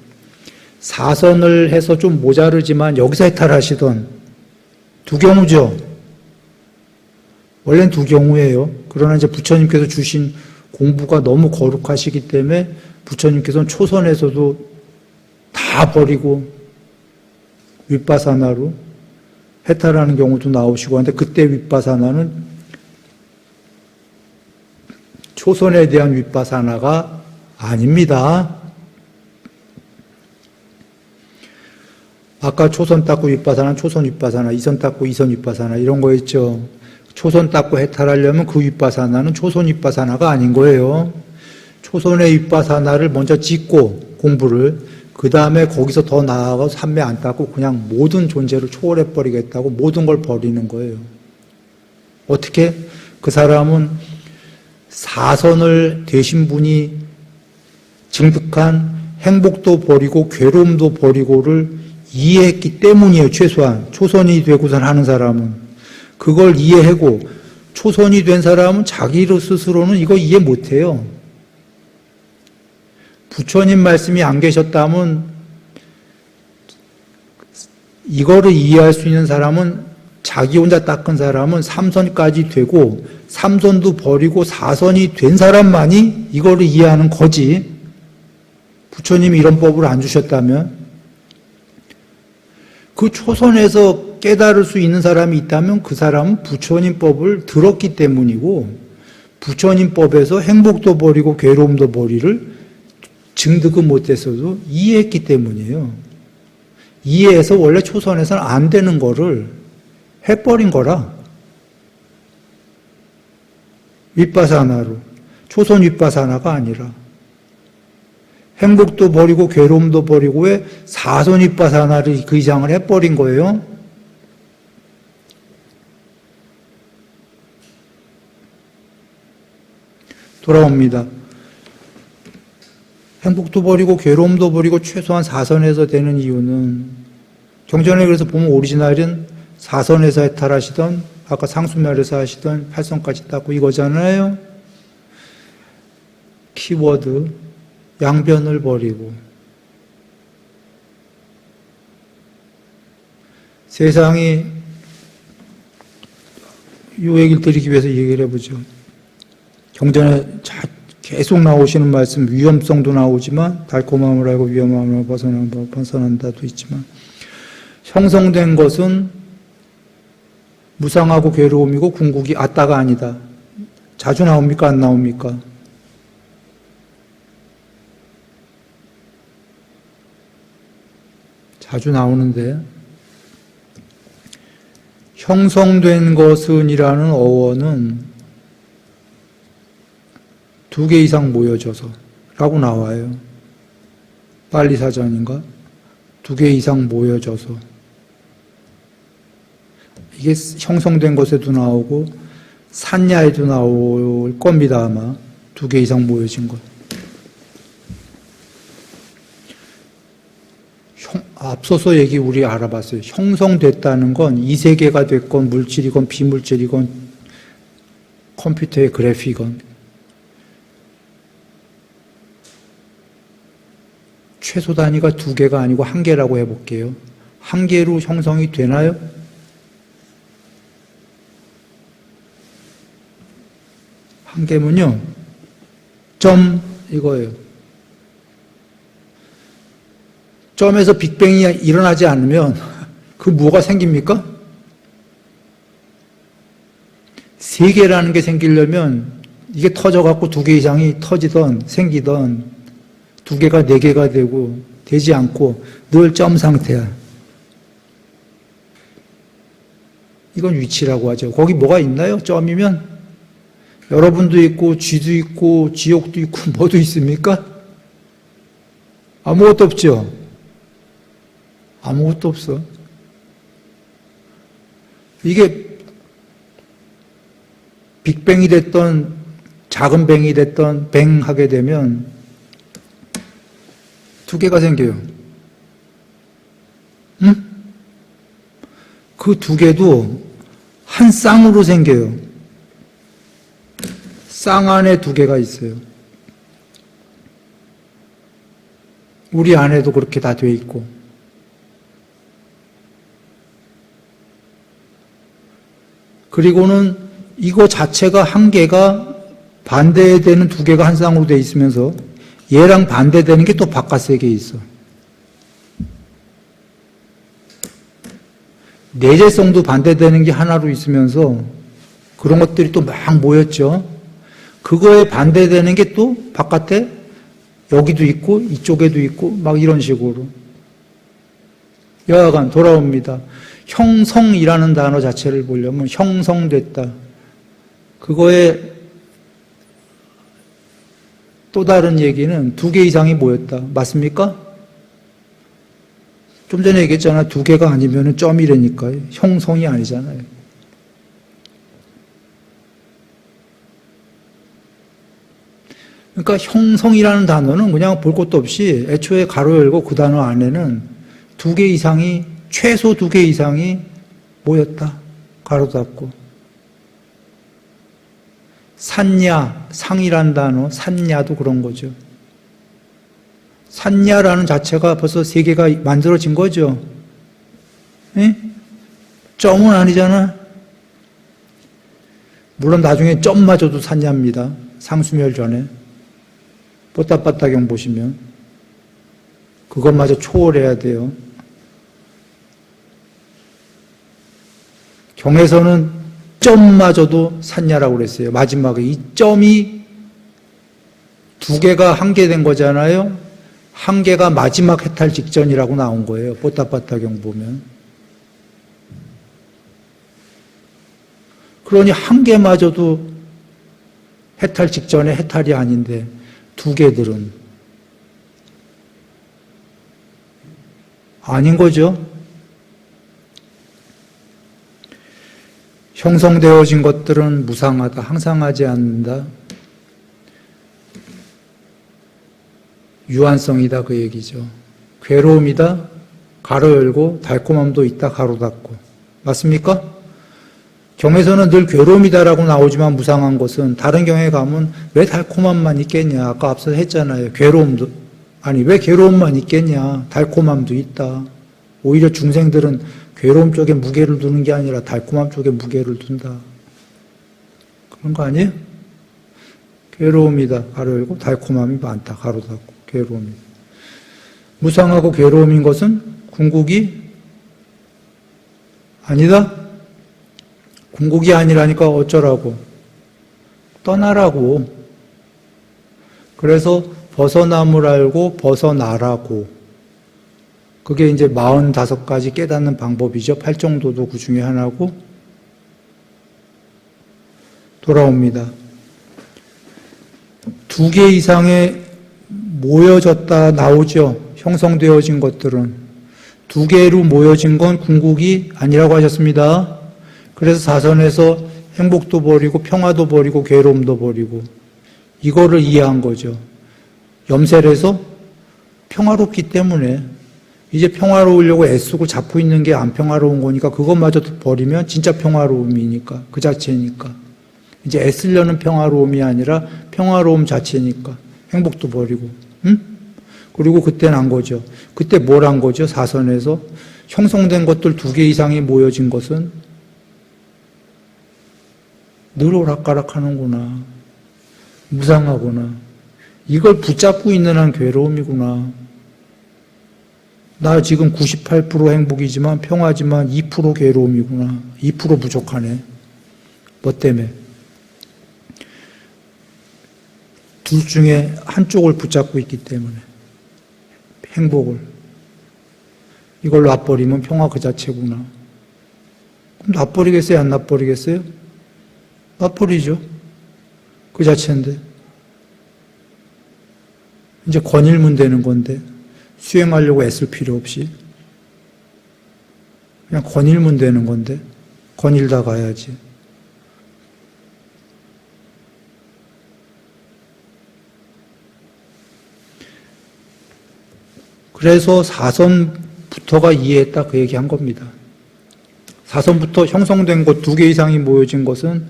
4선을 해서 좀 모자르지만 여기서 해탈하시던 두 경우죠. 원래는 두 경우예요. 그러나 이제 부처님께서 주신 공부가 너무 거룩하시기 때문에 부처님께서는 초선에서도 다 버리고 윗바사나로 해탈하는 경우도 나오시고 하는데, 그때 윗바사나는 초선에 대한 윗바사나가 아닙니다. 아까 초선 닦고 윗바사나, 초선 윗바사나, 이선 닦고 이선 윗바사나 이런 거 있죠. 초선 닦고 해탈하려면 그 윗바사나는 초선 윗바사나가 아닌 거예요. 초선의 윗바사나를 먼저 짓고 공부를, 그 다음에 거기서 더 나아가서 3매 안 닦고 그냥 모든 존재를 초월해버리겠다고 모든 걸 버리는 거예요. 어떻게? 그 사람은 4선을 되신 분이 증득한 행복도 버리고 괴로움도 버리고를 이해했기 때문이에요. 최소한 초선이 되고선 하는 사람은 그걸 이해하고, 초선이 된 사람은 자기로 스스로는 이거 이해 못해요. 부처님 말씀이 안 계셨다면 이거를 이해할 수 있는 사람은, 자기 혼자 닦은 사람은 3선까지 되고 3선도 버리고 4선이 된 사람만이 이거를 이해하는 거지. 부처님이 이런 법을 안 주셨다면, 그 초선에서 깨달을 수 있는 사람이 있다면 그 사람은 부처님 법을 들었기 때문이고, 부처님 법에서 행복도 버리고 괴로움도 버리를 증득은 못했어도 이해했기 때문이에요. 이해해서 원래 초선에서는 안 되는 거를 해버린 거라. 윗바사나로, 초선 윗바사나가 아니라. 행복도 버리고 괴로움도 버리고 왜 4선 윗바사나를 그 이상을 해버린 거예요? 돌아옵니다. 행복도 버리고 괴로움도 버리고 최소한 4선에서 되는 이유는, 경전에 그래서 보면 오리지널은 4선에서 해탈하시던, 아까 상수멸에서 하시던 8선까지 닦고 이거잖아요. 키워드, 양변을 버리고. 세상이, 이 얘기를 드리기 위해서 얘기를 해보죠. 경전에 계속 나오시는 말씀, 위험성도 나오지만 달콤함을 알고 위험함을 벗어난다도 있지만, 형성된 것은 무상하고 괴로움이고 궁극이 아따가 아니다. 자주 나옵니까? 안 나옵니까? 자주 나오는데, 형성된 것은이라는 어원은 2개 이상 모여져서 라고 나와요. 빨리 사전인가? 2개 이상 모여져서. 이게 형성된 것에도 나오고 산야에도 나올 겁니다. 아마 2개 이상 모여진 것. 앞서서 얘기 우리 알아봤어요. 형성됐다는 건 이 세계가 됐건 물질이건 비물질이건 컴퓨터의 그래픽이건 최소 단위가 2개가 아니고 1개라고 해볼게요. 1개로 형성이 되나요? 한 개면요, 점 이거예요. 점에서 빅뱅이 일어나지 않으면 그 뭐가 생깁니까? 세계라는 게 생기려면 이게 터져갖고 2개 이상이 터지던 생기던 2개가 4개가 되고 되지 않고 늘 점 상태야. 이건 위치라고 하죠. 거기 뭐가 있나요? 점이면 여러분도 있고 쥐도 있고 지옥도 있고 뭐도 있습니까? 아무것도 없죠. 아무것도 없어. 이게 빅뱅이 됐던 작은 뱅이 됐던 뱅 하게 되면 두 개가 생겨요. 응? 그 두 개도 한 쌍으로 생겨요. 쌍 안에 두 개가 있어요. 우리 안에도 그렇게 다 돼 있고. 그리고는 이거 자체가 한 개가 반대되는 두 개가 한 쌍으로 돼 있으면서 얘랑 반대되는 게 또 바깥 세계에 있어. 내재성도 반대되는 게 하나로 있으면서 그런 것들이 또 막 모였죠. 그거에 반대되는 게 또 바깥에 여기도 있고 이쪽에도 있고 막 이런 식으로. 여하간 돌아옵니다. 형성이라는 단어 자체를 보려면 형성됐다. 그거에 또 다른 얘기는 두 개 이상이 모였다. 맞습니까? 좀 전에 얘기했잖아. 두 개가 아니면 점이라니까요. 형성이 아니잖아요. 그러니까 형성이라는 단어는 그냥 볼 것도 없이 애초에 가로 열고 그 단어 안에는 두 개 이상이, 최소 두 개 이상이 모였다. 가로 닫고. 산야, 상이란 단어, 산야도 그런 거죠. 산야라는 자체가 벌써 세 개가 만들어진 거죠. 에? 점은 아니잖아. 물론 나중에 점마저도 산야입니다. 상수멸 전에. 뽀따빠따경 보시면. 그것마저 초월해야 돼요. 경에서는 점마저도 산야라고 그랬어요. 마지막에 이 점이 두 개가 한 개 된 거잖아요. 한 개가 마지막 해탈 직전이라고 나온 거예요. 뽀따빠따경 보면. 그러니 한 개마저도 해탈 직전에 해탈이 아닌데 두 개들은 아닌 거죠. 형성되어진 것들은 무상하다. 항상하지 않는다. 유한성이다 그 얘기죠. 괴로움이다. 가로 열고 달콤함도 있다. 가로 닫고. 맞습니까? 경에서는 늘 괴로움이다라고 나오지만 무상한 것은 다른 경에 가면 왜 달콤함만 있겠냐. 아까 앞서 했잖아요. 괴로움도. 아니 왜 괴로움만 있겠냐. 달콤함도 있다. 오히려 중생들은 괴로움 쪽에 무게를 두는 게 아니라 달콤함 쪽에 무게를 둔다. 그런 거 아니에요? 괴로움이다. 가로 열고 달콤함이 많다. 가로 닫고. 괴로움이다. 무상하고 괴로움인 것은 궁극이 아니다? 궁극이 아니라니까 어쩌라고? 떠나라고. 그래서 벗어남을 알고 벗어나라고. 그게 이제 45가지 깨닫는 방법이죠. 팔정도도 그 중에 하나고. 돌아옵니다. 두 개 이상의 모여졌다 나오죠. 형성되어진 것들은. 두 개로 모여진 건 궁극이 아니라고 하셨습니다. 그래서 사선에서 행복도 버리고 평화도 버리고 괴로움도 버리고 이거를 이해한 거죠. 염색해서 평화롭기 때문에 이제 평화로우려고 애쓰고 잡고 있는 게 안 평화로운 거니까 그것마저 버리면 진짜 평화로움이니까 그 자체니까 이제 애쓰려는 평화로움이 아니라 평화로움 자체니까 행복도 버리고 응? 그리고 그때는 안 거죠. 그때 뭘 한 거죠? 사선에서 형성된 것들 두 개 이상이 모여진 것은 늘 오락가락하는구나. 무상하구나. 이걸 붙잡고 있는 한 괴로움이구나. 나 지금 98% 행복이지만 평화지만 2% 괴로움이구나. 2% 부족하네. 뭐 때문에? 둘 중에 한쪽을 붙잡고 있기 때문에. 행복을. 이걸 놔버리면 평화 그 자체구나. 그럼 놔버리겠어요? 안 놔버리겠어요? 놔버리죠. 그 자체인데. 이제 권일문 되는 건데 수행하려고 애쓸 필요 없이 그냥 거닐면 되는 건데 거닐다 가야지. 그래서 사선부터가 이해했다 그 얘기한 겁니다. 사선부터 형성된 것 2개 이상이 모여진 것은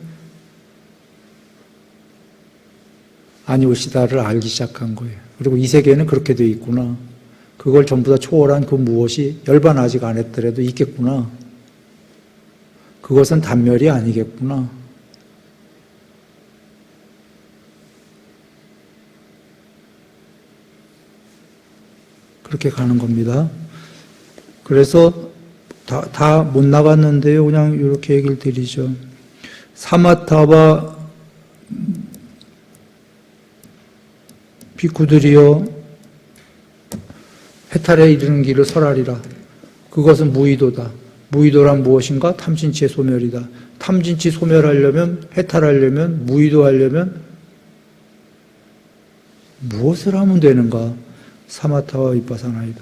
아니오시다를 알기 시작한 거예요. 그리고 이 세계는 그렇게 돼 있구나. 그걸 전부 다 초월한 그 무엇이 열반 아직 안 했더라도 있겠구나. 그것은 단멸이 아니겠구나. 그렇게 가는 겁니다. 그래서 다 못 나갔는데요. 그냥 이렇게 얘기를 드리죠. 사마타와 비쿠들이여 해탈에 이르는 길을 설하리라. 그것은 무의도다. 무의도란 무엇인가? 탐진치의 소멸이다. 탐진치 소멸하려면, 해탈하려면, 무의도하려면 무엇을 하면 되는가? 사마타와 위파사나이다.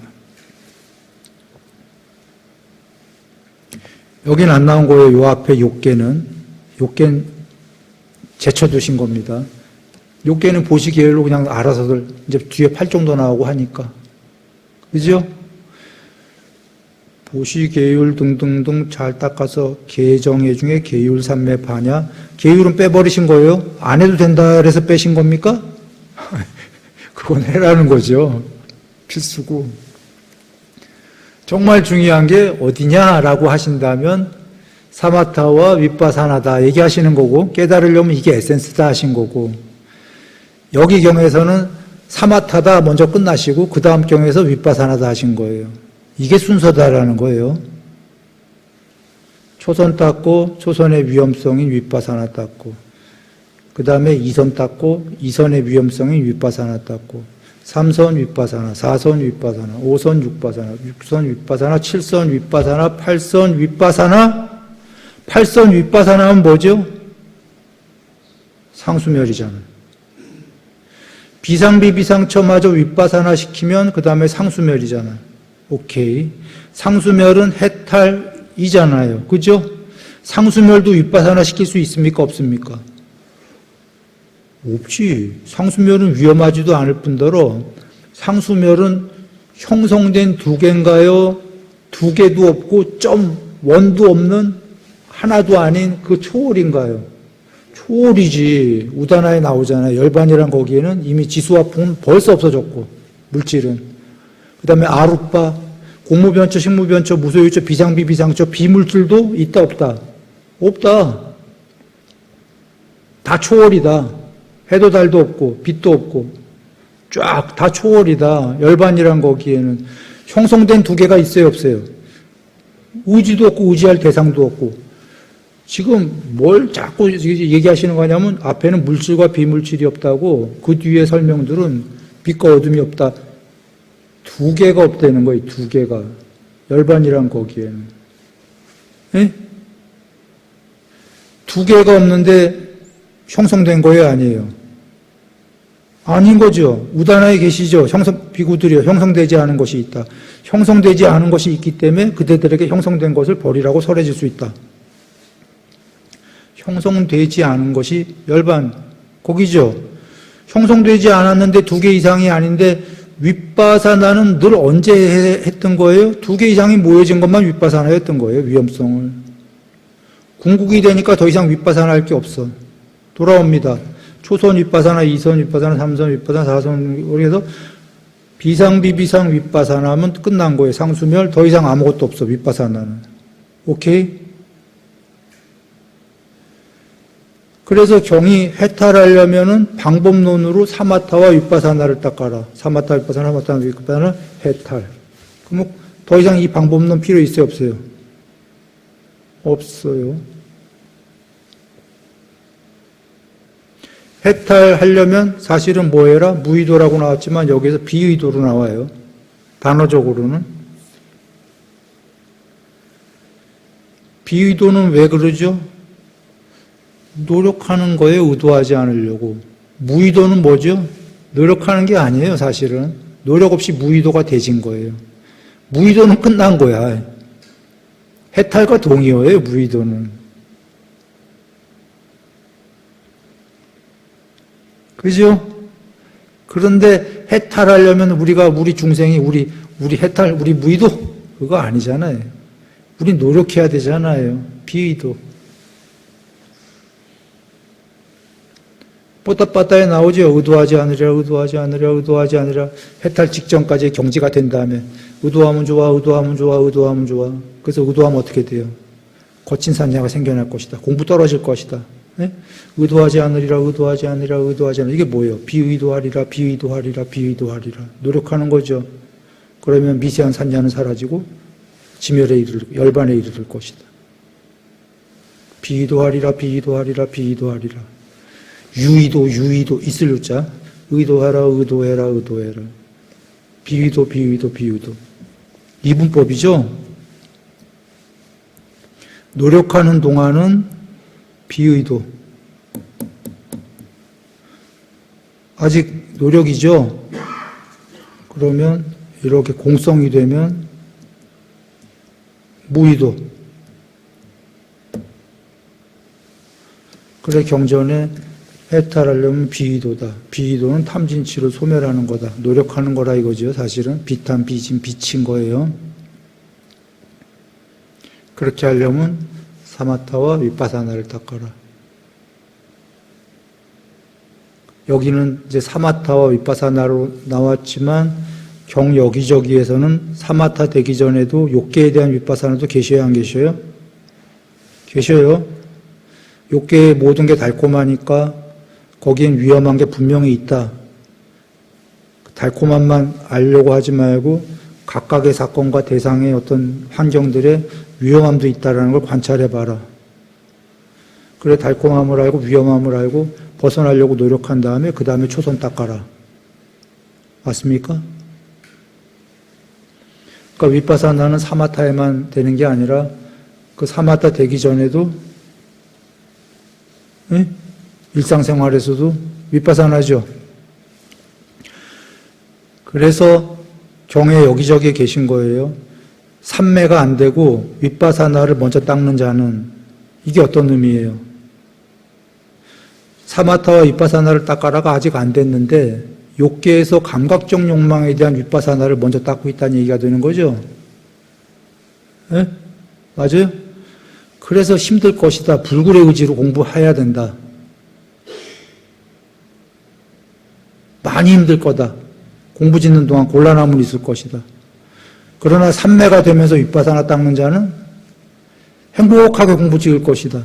여긴 안 나온 거예요. 요 앞에 욕계는 제쳐두신 겁니다. 욕계는 보시기에로 그냥 알아서들 이제 뒤에 8 정도 나오고 하니까. 그죠? 보시계율 등등등 잘 닦아서 계정회 중에 계율 삼매 파냐? 계율은 빼버리신 거예요? 안 해도 된다 그래서 빼신 겁니까? 그건 해라는 거죠. 필수고. 정말 중요한 게 어디냐라고 하신다면 사마타와 윗바사나다 얘기하시는 거고 깨달으려면 이게 에센스다 하신 거고 여기 경에서는 사마타다 먼저 끝나시고 그 다음 경에서 윗바사나다 하신 거예요. 이게 순서다라는 거예요. 초선 닦고 초선의 위험성인 윗바사나 닦고 그 다음에 2선 닦고 2선의 위험성인 윗바사나 닦고 3선 윗바사나, 4선 윗바사나, 5선 윗바사나, 6선 윗바사나, 7선 윗바사나, 8선 윗바사나. 8선 윗바사나는 뭐죠? 상수멸이잖아요. 비상비비상처마저 윗바사나 시키면 그 다음에 상수멸이잖아요. 오케이. 상수멸은 해탈이잖아요. 그죠? 상수멸도 윗바사나 시킬 수 있습니까? 없습니까? 없지. 상수멸은 위험하지도 않을 뿐더러 상수멸은 형성된 2개인가요? 2개도 없고 점 원도 없는 하나도 아닌 그 초월인가요? 초월이지. 우다나에 나오잖아요. 열반이란 거기에는 이미 지수화풍은 벌써 없어졌고 물질은. 그 다음에 아루빠, 공무변처, 식무변처, 무소유처, 비상비비상처, 비물질도 있다 없다? 없다. 다 초월이다. 해도 달도 없고 빛도 없고 쫙 다 초월이다. 열반이란 거기에는 형성된 2개가 있어요 없어요? 의지도 없고 의지할 대상도 없고 지금 뭘 자꾸 얘기하시는 거냐면 앞에는 물질과 비물질이 없다고 그 뒤에 설명들은 빛과 어둠이 없다. 2개가 없다는 거예요. 2개가. 열반이란 거기에는. 예? 2개가 없는데 형성된 거예요? 아니에요? 아닌 거죠. 우다나에 계시죠. 비구들이요. 형성되지 않은 것이 있다. 형성되지 않은 것이 있기 때문에 그대들에게 형성된 것을 버리라고 설해질 수 있다. 형성되지 않은 것이 열반, 거기죠. 형성되지 않았는데 2개 이상이 아닌데 윗바사나는 늘 언제 했던 거예요? 2개 이상이 모여진 것만 윗바사나였던 거예요. 위험성을. 궁극이 되니까 더 이상 윗바사나 할 게 없어. 돌아옵니다. 초선 윗바사나, 2선 윗바사나, 3선 윗바사나, 4선, 그래서 비상비비상 윗바사나 하면 끝난 거예요. 상수멸, 더 이상 아무것도 없어, 윗바사나는. 오케이? 그래서 경이 해탈하려면은 방법론으로 사마타와 윗바사나를 닦아라. 사마타, 윗바사나, 사마타, 윗바사나, 해탈. 그럼 더 이상 이 방법론 필요 있어요, 없어요? 없어요. 해탈하려면 사실은 뭐 해라? 무의도라고 나왔지만 여기서 비의도로 나와요. 단어적으로는. 비의도는 왜 그러죠? 노력하는 거에 의도하지 않으려고. 무의도는 뭐죠? 노력하는 게 아니에요, 사실은. 노력 없이 무의도가 되진 거예요. 무의도는 끝난 거야. 해탈과 동의어예요, 무의도는. 그죠? 그런데 해탈하려면 우리 중생이 우리 무의도 그거 아니잖아요. 우리 노력해야 되잖아요. 비의도. 뽀따빠따에 나오죠. 의도하지 않으랴. 해탈 직전까지 경지가 된 다음에 의도하면 좋아. 그래서 의도하면 어떻게 돼요? 거친 산야가 생겨날 것이다. 공부 떨어질 것이다. 네? 의도하지 않으리라. 이게 뭐예요? 비의도하리라. 노력하는 거죠. 그러면 미세한 산야는 사라지고 열반에 이르를 것이다. 비의도하리라. 유의도 있을 유자. 의도해라. 비의도. 이분법이죠. 노력하는 동안은 비의도. 아직 노력이죠. 그러면 이렇게 공성이 되면 무의도. 그래 경전에 해탈하려면 비의도다. 비의도는 탐진치를 소멸하는 거다. 노력하는 거라 이거죠. 사실은 비탐, 비진, 비친 거예요. 그렇게 하려면 사마타와 위파사나를 닦아라. 여기는 이제 사마타와 위파사나로 나왔지만 경 여기저기에서는 사마타 되기 전에도 욕계에 대한 위파사나도 계셔요, 안 계셔요? 계셔요. 욕계의 모든 게 달콤하니까 거기엔 위험한 게 분명히 있다. 달콤함만 알려고 하지 말고 각각의 사건과 대상의 어떤 환경들의 위험함도 있다는 걸 관찰해봐라. 그래 달콤함을 알고 위험함을 알고 벗어나려고 노력한 다음에 그 다음에 초선 닦아라. 맞습니까? 그러니까 위파사나는 사마타에만 되는 게 아니라 그 사마타 되기 전에도 일상생활에서도 위파사나죠. 그래서 경에 여기저기에 계신 거예요. 삼매가 안 되고 위파사나를 먼저 닦는 자는 이게 어떤 의미예요? 사마타와 위파사나를 닦아라가 아직 안 됐는데 욕계에서 감각적 욕망에 대한 위파사나를 먼저 닦고 있다는 얘기가 되는 거죠. 네? 맞아요? 그래서 힘들 것이다. 불굴의 의지로 공부해야 된다. 많이 힘들 거다. 공부 짓는 동안 곤란함은 있을 것이다. 그러나 삼매가 되면서 위파사나 닦는 자는 행복하게 공부 지을 것이다.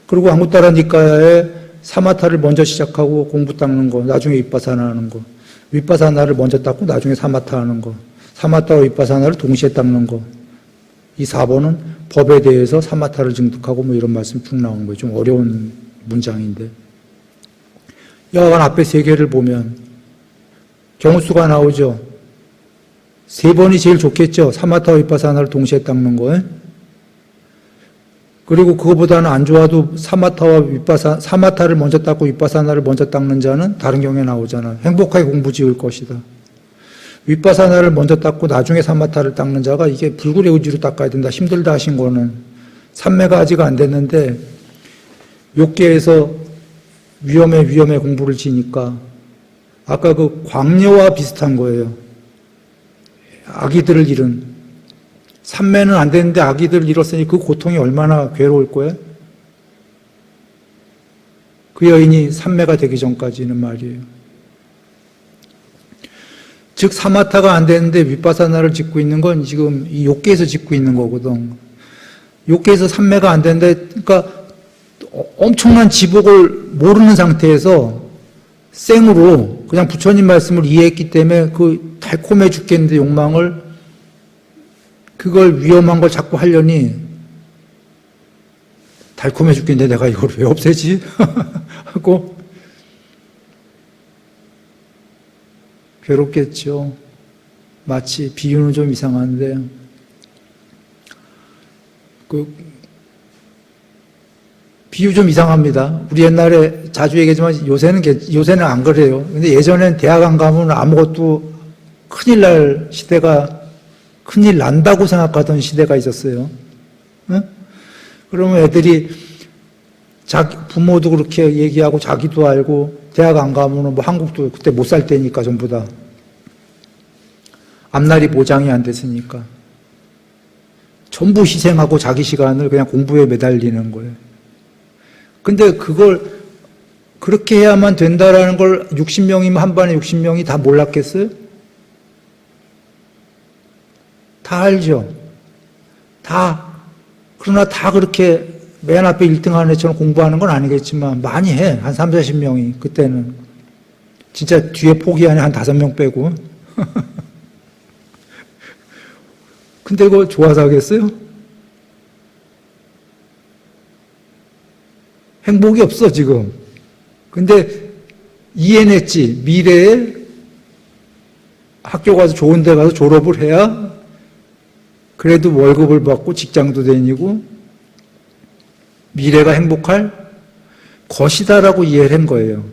그리고 한국따라 니까야에 사마타를 먼저 시작하고 공부 닦는 거, 나중에 위파사나 하는 거, 위파사나를 먼저 닦고 나중에 사마타 하는 거, 사마타와 위파사나를 동시에 닦는 거, 이 4번은 법에 대해서 사마타를 증득하고 뭐 이런 말씀 쭉 나오는 거예요. 좀 어려운 문장인데. 여하간 앞에 3개를 보면 경우수가 나오죠. 3번이 제일 좋겠죠. 사마타와 위파사나를 동시에 닦는 거에. 그리고 그거보다는 안 좋아도 사마타를 먼저 닦고 위파사나를 먼저 닦는 자는 다른 경우에 나오잖아. 행복하게 공부 지을 것이다. 위파사나를 먼저 닦고 나중에 사마타를 닦는 자가 이게 불굴의 의지로 닦아야 된다. 힘들다 하신 거는 삼매가 아직 안 됐는데 욕계에서 위험에 공부를 지니까 아까 그 광녀와 비슷한 거예요. 아기들을 잃은. 삼매는 안 되는데 아기들을 잃었으니 그 고통이 얼마나 괴로울 거예요? 그 여인이 삼매가 되기 전까지는 말이에요. 즉 사마타가 안 되는데 위파사나를 짓고 있는 건 지금 이 욕계에서 짓고 있는 거거든. 욕계에서 삼매가 안 되는데 그러니까 엄청난 지복을 모르는 상태에서 생으로 그냥 부처님 말씀을 이해했기 때문에 그 달콤해 죽겠는데 욕망을 그걸 위험한 걸 자꾸 하려니 달콤해 죽겠는데 내가 이걸 왜 없애지? 하고 괴롭겠죠. 마치 비유는 좀 이상한데 비유 좀 이상합니다. 우리 옛날에 자주 얘기하지만 요새는 안 그래요. 근데 예전엔 대학 안 가면 아무것도 큰일 날 시대가 큰일 난다고 생각하던 시대가 있었어요. 응? 그러면 애들이 부모도 그렇게 얘기하고 자기도 알고 대학 안 가면 뭐 한국도 그때 못 살 때니까 전부 다 앞날이 보장이 안 됐으니까 전부 희생하고 자기 시간을 그냥 공부에 매달리는 거예요. 근데 그걸 그렇게 해야만 된다라는 걸 60명이면 한 반에 60명이 다 몰랐겠어요? 다 알죠. 그러나 다 그렇게 맨 앞에 1등 하는 애처럼 공부하는 건 아니겠지만 많이 해. 한 3, 40명이 그때는. 진짜 뒤에 포기 안에 한 5명 빼고. 근데 그거 좋아서 하겠어요? 행복이 없어 지금. 근데 이해냈지. 미래에 학교 가서 좋은 데 가서 졸업을 해야 그래도 월급을 받고 직장도 다니고 미래가 행복할 것이다라고 이해를 한 거예요.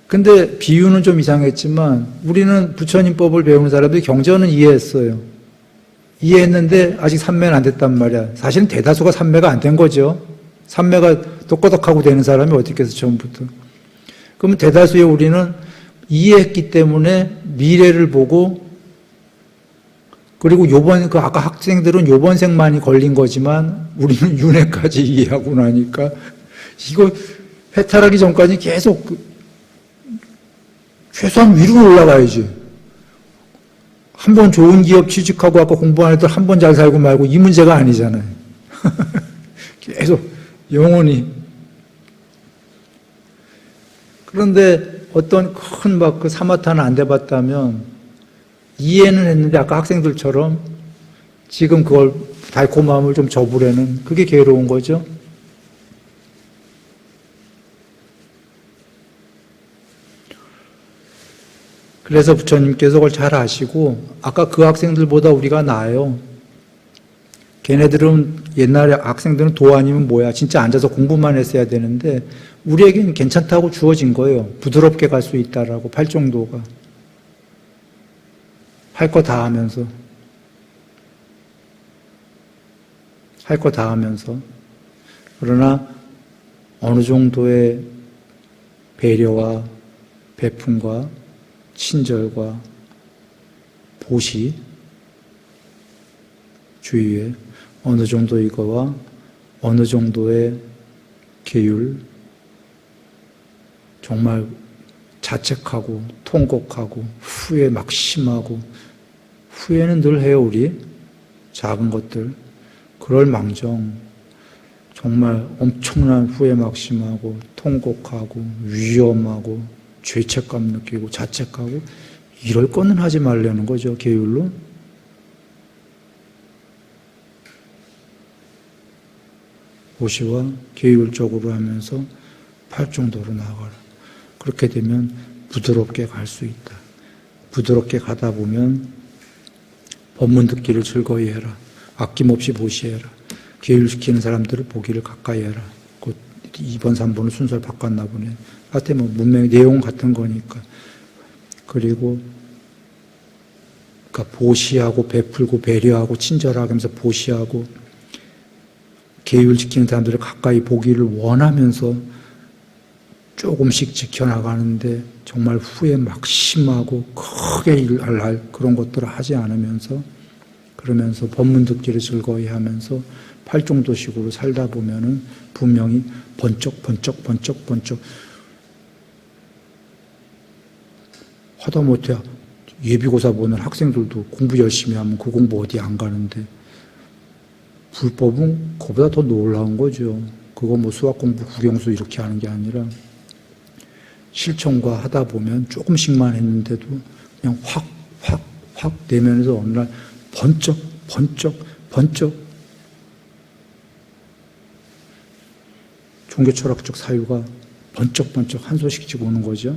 근데 비유는 좀 이상했지만 우리는 부처님법을 배우는 사람들이 경전은 이해했어요. 이해했는데 아직 삼매는 안 됐단 말이야. 사실은 대다수가 삼매가 안 된 거죠. 삼매가 똑꼬덕하고 되는 사람이 어디 있겠어 처음부터. 그러면 대다수의 우리는 이해했기 때문에 미래를 보고 그리고 아까 학생들은 요번 생만이 걸린 거지만 우리는 윤회까지 이해하고 나니까 이거 해탈하기 전까지 계속 최소한 위로 올라가야지. 한 번 좋은 기업 취직하고 아까 공부한 애들 한 번 잘 살고 말고 이 문제가 아니잖아요. 계속 영원히. 그런데 어떤 큰 그 사마타는 안 돼봤다면 이해는 했는데 아까 학생들처럼 지금 그걸 달콤함을 좀 접으려는 그게 괴로운 거죠. 그래서 부처님께서 그걸 잘 아시고 아까 그 학생들보다 우리가 나아요. 걔네들은 옛날에 학생들은 도 아니면 뭐야. 진짜 앉아서 공부만 했어야 되는데 우리에게는 괜찮다고 주어진 거예요. 부드럽게 갈 수 있다라고 팔정도가. 할 거 다 하면서. 할 거 다 하면서. 그러나 어느 정도의 배려와 배품과 친절과 보시 주위에 어느 정도 이거와 어느 정도의 계율 정말 자책하고 통곡하고 후회 막 심하고 후회는 늘 해요 우리 작은 것들 그럴 망정 정말 엄청난 후회 막 심하고 통곡하고 위험하고 죄책감 느끼고 자책하고 이럴 거는 하지 말라는 거죠 계율로. 보시와 계율적으로 하면서 팔정도로 나아가라. 그렇게 되면 부드럽게 갈 수 있다. 부드럽게 가다 보면 법문 듣기를 즐거이 해라. 아낌없이 보시해라. 계율시키는 사람들을 보기를 가까이 해라. 곧 2번, 3번을 순서를 바꿨나 보네. 하여튼 뭐 문맥 내용 같은 거니까. 그리고 그러니까 보시하고 베풀고 배려하고 친절하게 하면서 보시하고 계율 지키는 사람들을 가까이 보기를 원하면서 조금씩 지켜나가는데 정말 후회 막 심하고 크게 일할 그런 것들을 하지 않으면서 그러면서 법문 듣기를 즐거이 하면서 팔정도식으로 살다 보면은 분명히 번쩍 하다못해 예비고사 보는 학생들도 공부 열심히 하면 그 공부 어디 안 가는데 불법은 그보다 더 놀라운 거죠. 그거 뭐 수학 공부 국영수 이렇게 하는 게 아니라 실천과 하다 보면 조금씩만 했는데도 그냥 확 내면에서 어느 날 번쩍 종교철학적 사유가 번쩍 한 소식씩 오는 거죠.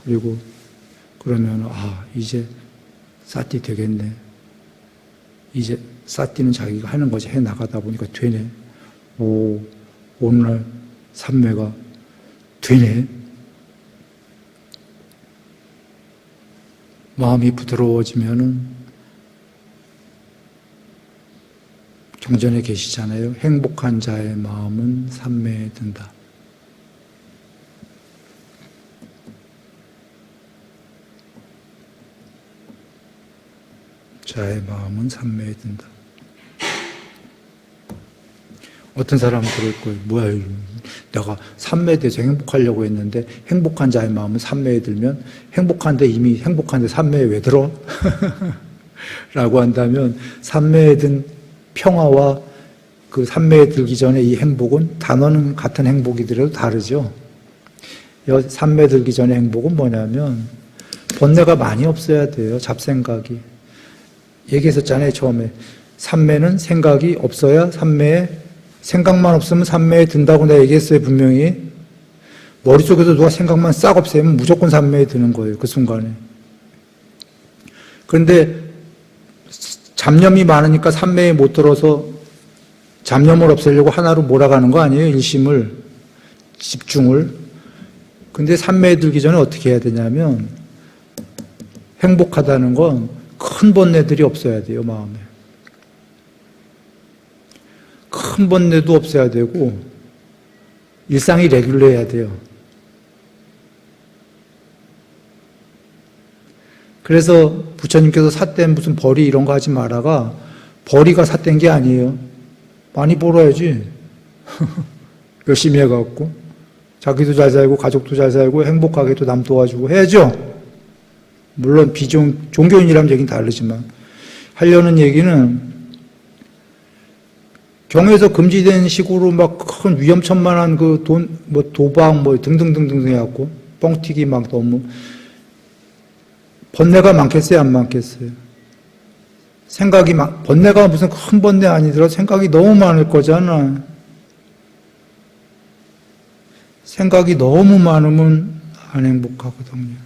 그리고 그러면 이제 사띠 되겠네. 이제 사띠는 자기가 하는 거지 해 나가다 보니까 되네. 오늘날 삼매가 되네. 마음이 부드러워지면은 경전에 계시잖아요. 행복한 자의 마음은 산매에 든다. 자의 마음은 산매에 든다. 어떤 사람은 그럴 거예요. 뭐야, 내가 산매에 대해서 행복하려고 했는데 행복한 자의 마음은 산매에 들면 행복한데 이미 행복한데 산매에 왜 들어? 라고 한다면 산매에 든 평화와 그 산매에 들기 전에 이 행복은 단어는 같은 행복이더라도 다르죠. 산매에 들기 전에 행복은 뭐냐면 번뇌가 많이 없어야 돼요. 잡생각이. 얘기했었잖아요. 처음에. 산매는 생각이 없어야 산매에 생각만 없으면 산매에 든다고 내가 얘기했어요. 분명히. 머릿속에서 누가 생각만 싹 없애면 무조건 산매에 드는 거예요. 그 순간에. 그런데 잡념이 많으니까 산매에 못 들어서 잡념을 없애려고 하나로 몰아가는 거 아니에요? 일심을, 집중을. 근데 산매에 들기 전에 어떻게 해야 되냐면 행복하다는 건 큰 번뇌들이 없어야 돼요. 마음에. 큰 번뇌도 없어야 되고 일상이 레귤러해야 돼요. 그래서 부처님께서 삿된 무슨 벌이 이런 거 하지 마라가 벌이가 삿된 게 아니에요. 많이 벌어야지. 열심히 해갖고 자기도 잘 살고 가족도 잘 살고 행복하게 또 남 도와주고 해야죠. 물론 종교인이라면 얘기는 다르지만 하려는 얘기는 경에서 금지된 식으로 막 큰 위험천만한 그 도박 등등등등 해갖고 뻥튀기 막 너무 번뇌가 많겠어요, 안 많겠어요? 번뇌가 무슨 큰 번뇌 아니더라도 생각이 너무 많을 거잖아. 생각이 너무 많으면 안 행복하거든요.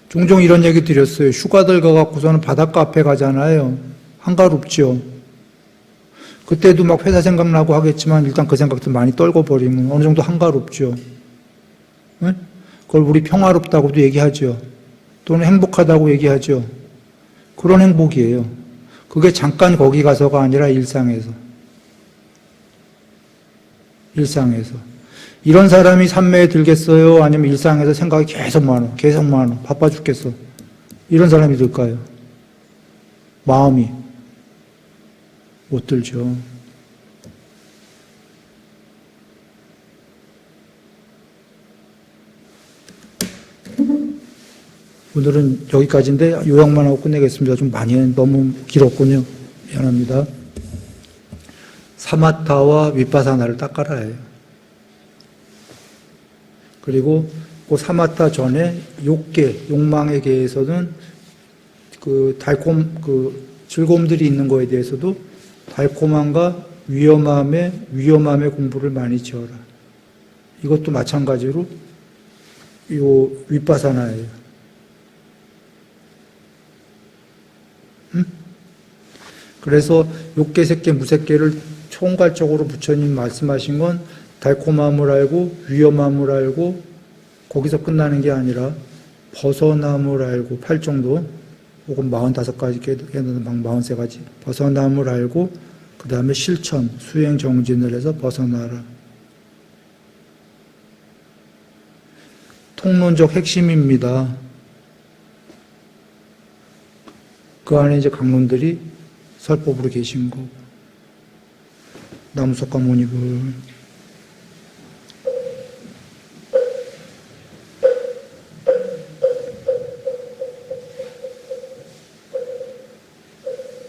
종종 이런 얘기 드렸어요. 휴가들 가갖고서는 바닷가 앞에 가잖아요. 한가롭죠. 그때도 막 회사 생각나고 하겠지만 일단 그 생각들 많이 떨고 버리면 어느 정도 한가롭죠. 네? 그걸 우리 평화롭다고도 얘기하죠. 또는 행복하다고 얘기하죠. 그런 행복이에요. 그게 잠깐 거기 가서가 아니라 일상에서. 이런 사람이 산매에 들겠어요? 아니면 일상에서 생각이 계속 많아. 바빠 죽겠어. 이런 사람이 들까요? 마음이 못 들죠. 오늘은 여기까지인데 요약만 하고 끝내겠습니다. 좀 너무 길었군요. 미안합니다. 사마타와 윗바사나를 닦아라 해요. 그리고 그 사마타 전에 욕망에 대해서는 즐거움들이 있는 거에 대해서도 달콤함과 위험함의 공부를 많이 지어라. 이것도 마찬가지로 요 윗바사나예요. 그래서 욕계, 색계, 무색계를 총괄적으로 부처님 말씀하신 건 달콤함을 알고 위험함을 알고 거기서 끝나는 게 아니라 벗어남을 알고 8정도 혹은 45가지 깨닫는 43가지 벗어남을 알고 그 다음에 실천, 수행 정진을 해서 벗어나라. 통론적 핵심입니다. 그 안에 이제 강론들이 설법으로 계신 거고 나무석가 모니불